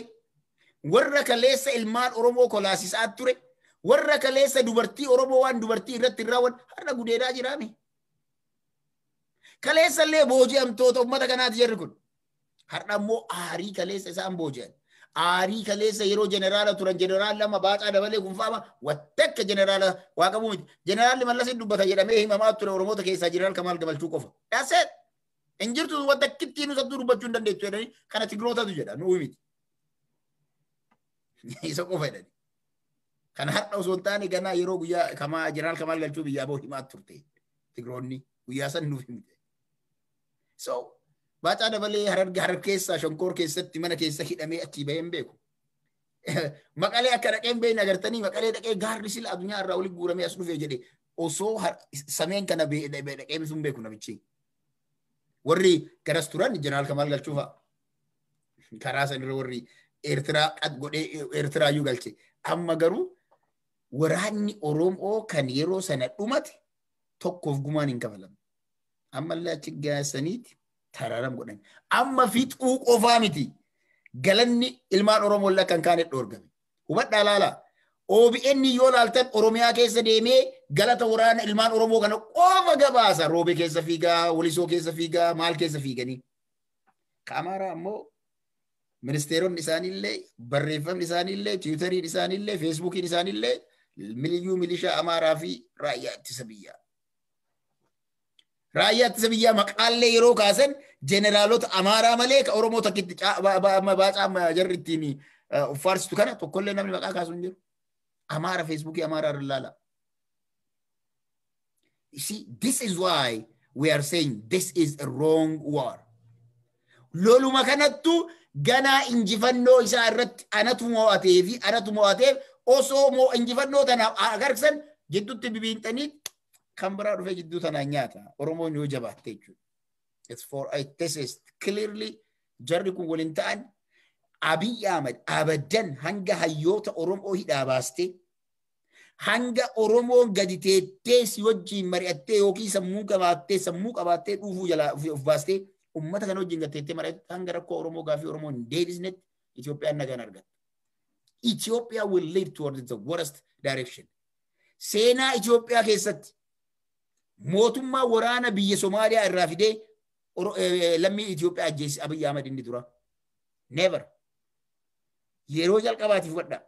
warra kaleessa ilmaan Oromoo kolaasisaa ture warra kaleessa dubartii Oromoo waan dubartii irratti raawwan har'a gudeedaa jiraame kaleessa illee booji'amtoota ummata kanaati jirri kun har'a immoo aarii kaleessa isaan booji'an aarii kaleessa yeroo jeneraala turan jeneraal lama baaqaa dabalee gunfaama wattakka jeneraala waa qabu miti jeneraalli Mallasin dubbata jedhamee himamaa ture Oromoota keessaa jeneraal Kamaal Gamalchuu qofa dhaaseet injirtu wattakkittiin usattuu dubbachuu hin dandeettu jedhanii kana Tigrootatu jedha nuu miti isa qofa jedhani kan har'a osoo hin taane ganaa yeroo guyyaa kamaa jeneraal Kamaal Galchuu biyyaa boo himaa turte Tigroonni guyyaa san nuuf himte so baacaa dabalee harar keessaa shonkoor keessatti mana keessa hidhamee achii baheen beeku maqalee akka dhaqeen beeyin agartanii maqalee dhaqee gaarri sila addunyaa irraa oli guuramee as dhufee jedhe osoo sameen kana dhaqee bisuun beeku namichi warri garas turan jeneraal Kamaal Galchuu fa'a karaa sanirra warri Eertiraa qad godhee Eertiraa iyyuu galche amma garuu waraanni Oromoo kan yeroo sana dhumate tokkoof gumaan hin kafalamne ammallee achi gaasaniiti tararam godhan amma fixuu qofaa miti galanni ilmaan Oromoo lakkan kaane dhoorgame hubadhaa laala OBN yoo laaltan Oromiyaa keessa deemee galata waraana ilmaan Oromoo kana qofa gabaasa Roobee keessa fiigaa Walisoo keessa fiigaa maal keessa fiiganii Amaaraa ammoo ministeeronni isaaniillee barreeffamni isaaniillee tiwiitariin isaaniillee feesbuukiin isaaniillee miliyyuu milishaa Amaaraa fi raayyaa ittisa biyyaa raayyaa ittisa biyyaa maqaallee yeroo kaasan jeneraalota Amaaraa malee ka Oromoo takkitti baacaa jarri ittiin uffaarsitu kana tokkollee namni maqaa kaasu hin jiru Amaara feesbuukii Amaaraa irra ilaala you see this is why we are saying this is a wrong war loluma kanattu ganaa injifannoo isaa irratti anatu mo'ateef osoo moo injifannoo tana agarsiisan jidduutti bibiintanii kan biraa dhufee jidduu tanaan nyaata Oromoon yoo jabaatte jechuudha it's for a thesis clearly jarri kun waliin ta'an Abiy Ahmed abadan hanga hayyoota Oromoo hidhaa baaste hanga Oromoon gadi teettee si wajjiin mari'attee yookiin sammuu qabaattee dhuufuu jalaa of baastee ummata kana wajjin gatteettee mari'atte hanga rakkoo Oromoo gaafii Oromoo hin deebisnetti Itoophiyaan nagaan argatta. Ethiopia will lead towards the worst direction. Seenaa Itoophiyaa keessatti mootummaa waraana biyya Somaaliyaa irraa fidee lammii Itoophiyaa ajjeese Abiy Ahmed inni dura. Never. Yeroo jalqabaatiif wadha.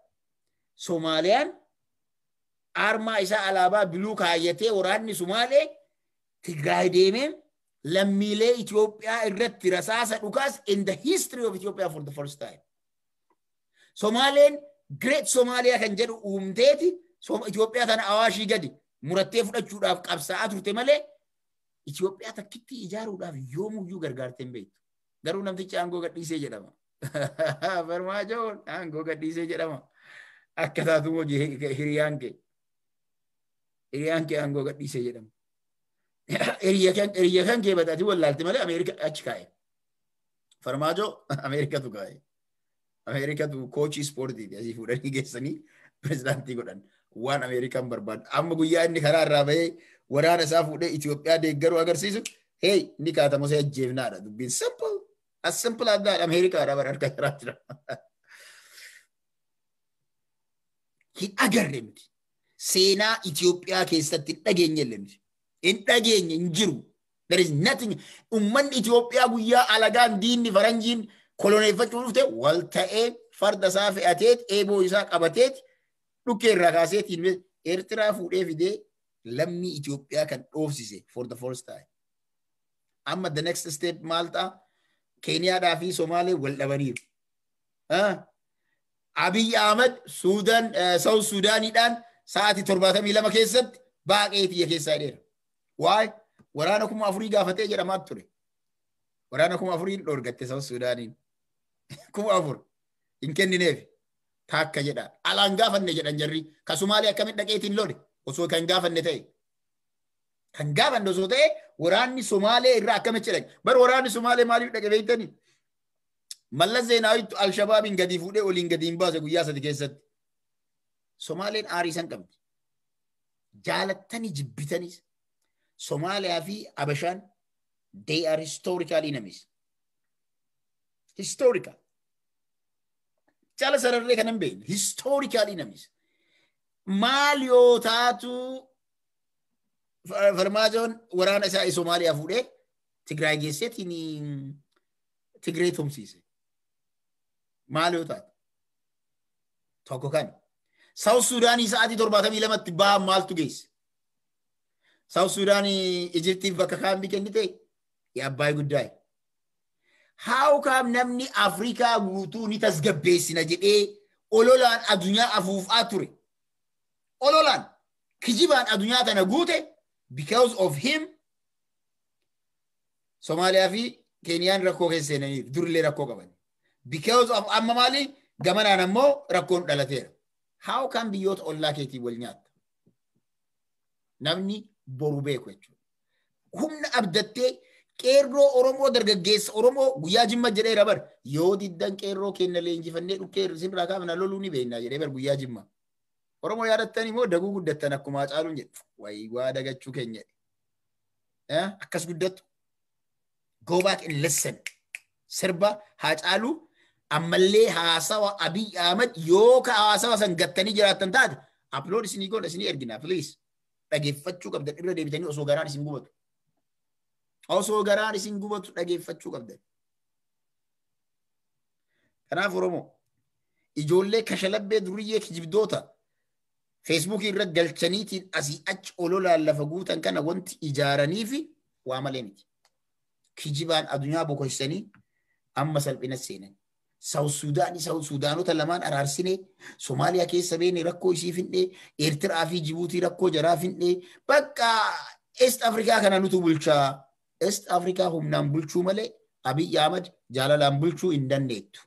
Somaaliyaan armaa isaa alaabaa biluu kaayyatee waraanni Somaalee Tigraay deemee lammiilee Itoophiyaa irratti rasaasa dhukaas in the history of Ethiopia for the first time. Somalian great Somalia kan jedhu uumteeti Itoophiyaa tana awaashii gadi murattee fudhachuudhaaf qabsaa'aa turte malee Itoophiyaa takkitti ijaaruudhaaf yoomuyyuu gargaartee hin beektu. Garuu namtichi aangoo gadhiisee jedhama. Farmaajoon aangoo gadhiisee jedhama. Akka taatu hojii hiriyaan kee aangoo gadhiisee jedhama. Hiriya kan kee bataati wallaalti malee Ameerika achi kaa'e. Farmaajoo Ameerikatu kaa'e. Ameerikatu coachii ispoortiiti asii fuudhanii geessanii pirezidaantii godhan waan Ameerikaan barbaadu. Amma guyyaa inni karaa irraa bahee waraana isaa fuudhee Itoophiyaa deeggaruu agarsiisu hey ni kaatamu see ajjeefnaadha dubbiin simple as simple as that Ameerikaadha bara harka jiraa jira. Hin agarre miti seenaa Itoophiyaa keessatti hin dhageenye miti hin dhageenye hin jiru. There is nothing. Ummanni Itoophiyaa guyyaa alagaan diinni faranjiin koloneeffachuu dhufte wal ta'ee farda isaa fe'ateet eeboo isaa qabateet dhukkee irraa kaaseetiin Eertiraa fuudhee fidee lammii Itoophiyaa kan dhoofsise for the first time. Amma the next step Malta, Keniyaadhaa fi Somaalee wal dhabaniiru. Abiy Ahmed Sudan, South Sudaaniidhaan sa'aatii 72 keessatti baaqee xiyya keessaa dheera. Why? Waraana 4,000 gaafatee jedhamaa ture. Waraana 4,000 dhorgatte South Sudaaniin. 4,000 hin kennineef taakka jedha. Alaan gaafanne jedhan jarri. Ka Somaalee akkamitti dhaqeetiin lole osoo kan gaafanne ta'e. Kan gaafanne osoo ta'e waraanni Somaalee irraa akkamitti jedhan. Bar waraanni Somaalee maaliif dhaqe beektanii? Mallas Zeenaawitu Al-Shabaabiin gadi fuudhee oliin gadi hin baase guyyaa 3 keessatti. Somaaleen aarii san qabdi. Jaalattanii jibbitanis. Somaaliyaa fi Abashaan they are historical enemies. Historical. Jala sararree kanan beekne. Historical enemies. Maal yoo taatu Farmaajoon waraana isaa Somaaliyaa fuudhee Tigraay geesseetiin Tigree tumsiise. Maal yoo taatu? Tokko kan. South Sudaanii sa'aatii 72tti ba'aa maaltu geesse? South Sudaanii Ijiptiif bakka kaambii kennite Abbaay guddaa. How come namni Afrikaa guutuu ni tasgabbeessina jedhee ololaan addunyaa afuufaa ture? Ololaan kijibaan addunyaa tana guute because of him Somaaliyaa fi Keniyaan rakkoo keessa seenaniif durillee rakkoo qaban. Because of amma maali gamanaan ammoo rakkoon dhalateera. How come biyyoota ollaa keetii wal nyaatta? Namni boru beeku jechuudha. Humna abdattee qeerroo Oromoo dargaggeessa Oromoo guyyaa Jimma jedhee rabar yoo diddan qeerroo kenna leenjifannee dhukkee sinirraa kaafna loluu ni beekna jedhee bar guyyaa Jimma. Oromoo yaadattanii moo daguu guddattan akkuma Hacaaluun jedhu wayi waa dagachuu keenya akkas guddattu. Go back and listen. Sirba Hacaaluu ammallee haasawa Abiy Ahmed yoo ka haasawa san gattanii jiraattan taate upload isinii godha isinii ergina please. Dhageeffachuu qabdan irra deebitanii osoo garaan isin gubatu. Osoo garaan isin gubatu dhageeffachuu qabdan. Kanaaf Oromoo ijoollee kashalabbee duriyyee kijibdoota Facebook irra galchaniitiin asii achi ololaan lafa guutan kana wanti ijaaranii fi waa malee miti. Kijibaan addunyaa boqochanii amma salphina seenan. South Sudaanota lamaan araarsine Somaaliyaa keessa beene rakkoo isii findee Eertiraa fi Jibuutii rakkoo jaraa findee bakka East Afrikaa kana nutu bulchaa. East Afrikaa humnaan bulchuu malee Abiy Ahmed jaalalaan bulchuu hin dandeettu.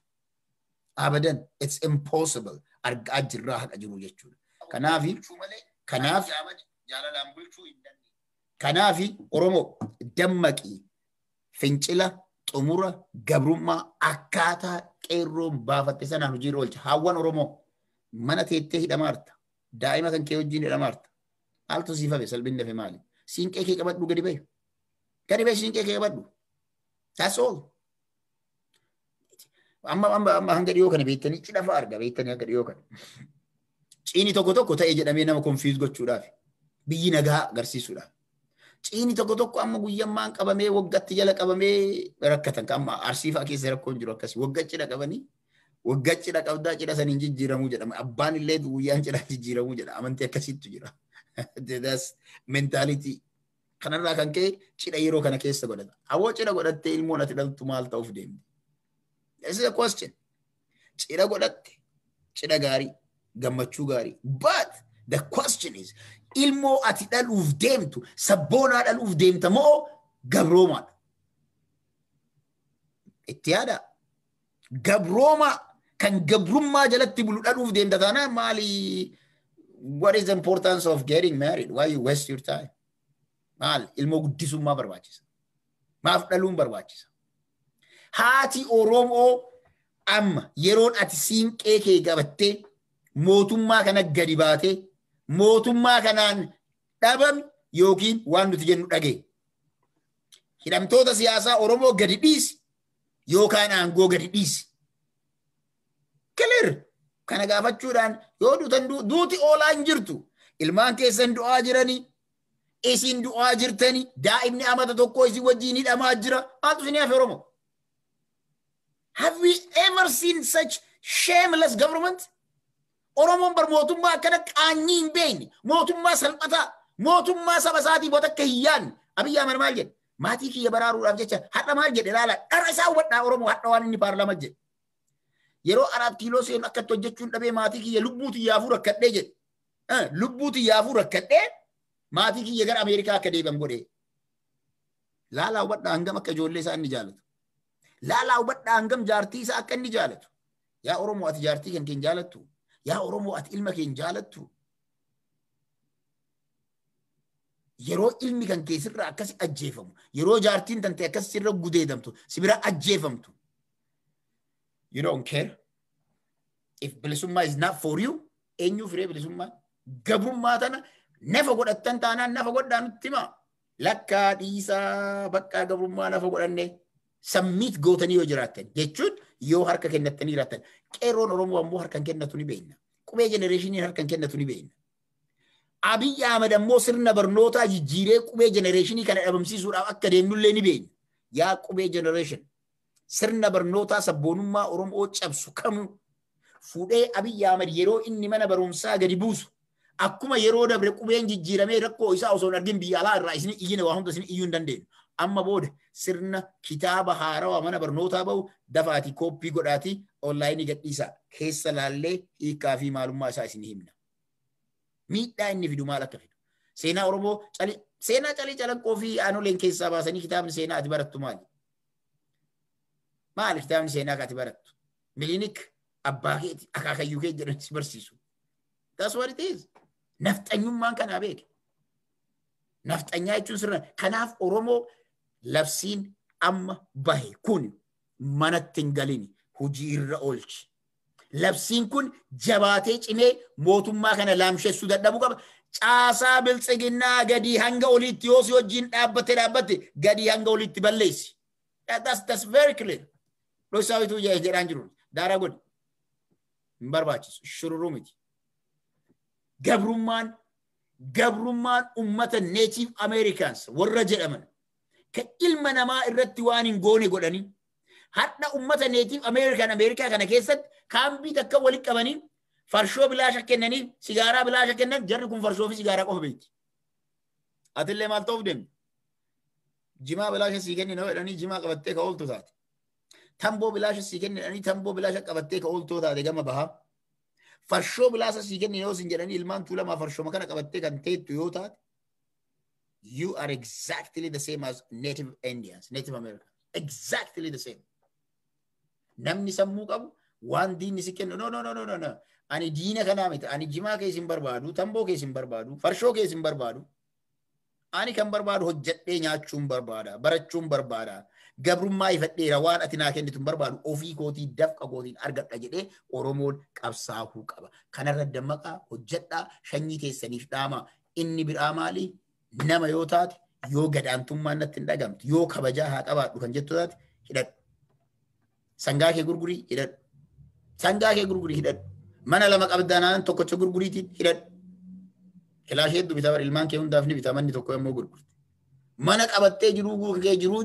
Abadan it's impossible argaa jirraa haqa jiru jechuudha. Kanaafi Oromoo dammaqii fincila xumura gabrummaa akkaataa qeerroon baafatte sanaan hojii irra oolcha. Hawwan Oromoo mana teettee hidhamaarta. Daa'ima kan kee wajjin hidhamaarta. Maaltu siifame salphinne fi maali? Siinqee kee qabadhu gadi bahi. Gadi bahi siinqee kee qabadhu. That's all. Amma hanga dhiyoo kana beektanii cidha fa'a arga beektanii hanga dhiyoo kana. Ciini tokko ta'e jedhamee nama confuse gochuudhaaf biyyi nagaa agarsiisuudhaaf. Ciini tokko amma guyyammaan qabamee waggatti jala qabamee rakkatan amma Arsii fa'aa keessa rakkoon jiru akkasii waggaa cidha qabanii waggaa cidha qabdaa cidha saniin jijjiiramuu jedhama. Abbaan illee guyyaan cidha jijjiiramuu jedha. Amantii akkasiitu jira. That's mentality. Kanarraa kan ka'e cidha yeroo kana keessa godhata. Awwoo cidha godhattee ilmoon ati dhaltu maal ta'uuf deemti? This is a question. Cidha godhatte cidha gaarii gammachuu gaarii. But the question is ilmoo ati dhaluuf deemtu sabboonaa dhaluuf deemta moo gabroomaadha? Itti yaada. Gabrooma kan gabrummaa jalatti bulu dhaluuf deemta taanaan maali? What is the importance of getting married? Why you waste your time? Maal ilmoo guddisummaa barbaachisa. Maaf dhaluun barbaachisa. Haati Oromoo amma yeroon ati siinqee kee qabattee mootummaa kana gadi baatee mootummaa kanaan dhabame yookiin waan nuti jennu dhagee. Hidhamtoota siyaasaa Oromoo gadi dhiisi yookaan aangoo gadi dhiisi. Clear. Kana gaafachuudhaan yoo duuti oolaa hin jirtu ilmaan keessan du'aa jiranii isin du'aa jirtanii daa'imni amata tokko isin wajjin hidhamaa jira maaltu isin hafe Oromoo? Have we ever seen such shameless government? Oromoon bar mootummaa akkana qaanyii hin beekne mootummaa salphataa Mootummaa saba isaatii bota akka hiyyaan Abiyyi Ahmed maal jedhe? Maatii kiyya baraaruudhaaf jecha hadha maal jedhe ilaala. Dhara isaa hubadhaa Oromoo hadha waan inni paarlaamaa jedhe. Yeroo 4 kiiloo seenu akkatti hojjechuun dhabee maatii kiyya lubbuu xiyyaafuu rakkadhee jedhe. Lubbuu xiyyaafuu rakkadhee maatii kiyya gara Ameerikaa akka deebi'an godhe. Laalaa hubadhaa hangam akka ijoollee isaa inni jaalatu. Laalaa hubadhaa hangam jaartii isaa akka inni jaalatu. Yaa Oromoo ati jaartii kan keen jaalattu. Yaa Oromoo ati ilma keen jaalattu. Yeroo ilmi kan keessirra akkasi ajjeefamu. Yeroo jaartiin tante akkasi sirra gudeedamtu. Sibira ajjeefamtu. You don't care. If bilisummaa is not for you, eenyu firee bilisummaa? Gabrummaa tana nafa godhattan taanaan nafa godhaa nutti himaa. Lakkaa dhiisaa bakka gabrummaa nafa godhanne sammiit gootanii yoo jiraattan jechuun yoo harka kennattanii jiraattan. Qeerroon Oromoo ammoo harkan kennatu ni beekna. Qubee jenereeshinii harkan kennatu ni beekna. Abiyyi Ahmed ammoo sirna barnootaa jijjiiree qubee jenereeshinii kana dhabamsiisuudhaaf akka deemnullee ni beekna. Yaa qubee jenereeshin sirna barnootaa sabboonummaa Oromoo cabsu kamuu fuudhee Abiyyi Ahmed yeroo inni mana barumsaa gadi buusu akkuma yeroo dabre qubeen jijjiiramee rakkoo isaa osoo hin argin biyya alaa irraa isin iyyine waa hunda isin iyyuu hin dandeenyu. Amma booda sirna kitaaba haarawaa mana barnootaa bahu dafaatii kooppii godhaatii onlaayinii gadhiisaa keessa laallee hiikaa fi maalummaa isaa isin himna. Miidhaa inni fidu maal akka fidu. Seenaa Oromoo seenaa calii calaqqoo fi aanoleen keessaa baasanii kitaabni seenaa ati barattu maali? Maali kitaabni seenaa ati barattu? Milinik abbaa keeti akaakayyuu kee jedhan si barsiisu. That's what it is. Nafxanyummaan kanaa beeke. Nafxanyaa jechuun sirna. Kanaaf Oromoo labsiin amma bahe kun manatti hin galini hojii irra oolchi. Labsiin kun jabaatee cimee mootummaa kana laamshessuu dadhabuu qaba. Caasaa biltsiginnaa gadi hanga oliitti yoo si wajjin dhaabbatte gadi hanga oliitti balleessi. That's very clear. Dhoksaawituu jedhaan jiru. Daaraa godhi. Hin barbaachisu. Shururuu miti. Gabrummaan ummata Native Americans warra jedhaman kan ilma namaa irratti waan hin goone godhanii hadha ummata Native American Ameerikaa kana keessatti kaambii takka walitti qabanii farshoo bilaasha kennanii sigaaraa bilaasha kennan jarri kun farshoo fi sigaaraa qofa beekti. Atillee maal ta'uuf deemte? Jimaa bilaasha sii kennina jedhanii jimaa qabattee ka ooltu taate. Tamboo bilaasha sii kennanii tamboo bilaasha qabattee ka ooltu taate gama bahaa. Farshoo bilaasa sii kennina yoo sin jedhanii ilmaan tuulamaa farshooma kana qabattee kan teettu yoo taate. You are exactly the same as Native Indians, Native Americans. Exactly the same. Namni sammuu qabu waan diinni si kennu no. Ani diina kanaa miti. Ani jimaa kee sin barbaadu, tamboo kee sin barbaadu, farshoo kee sin barbaadu. Ani kan barbaadu hojjedhee nyaachuun barbaada, barachuun barbaada. Gabrummaa ifadheera waan ati naa kennitu barbaadu ofii kootii dafqa kootiin argadha jedhee Oromoon qabsaa'uu qaba. Kanarra dammaqaa hojjedhaa shanyii keessaniif dhaama. Inni biraa maali? Nama yoo taate yoo gadaantummaan natti hin dhagamtu yoo kabajaa haa qabaadhu kan jettu taate hidhadhu. Sangaa kee gurgurii hidhadhu. Sangaa kee gurgurii hidhadhu. Mana lama qabdanaan tokkocha gurguriitiin hidhadhu. Kilaashee hedduu bitaa ilmaan kee hundaaf ni bitaa manni tokko immoo gurgurte. Mana qabattee jiruu kee jiruu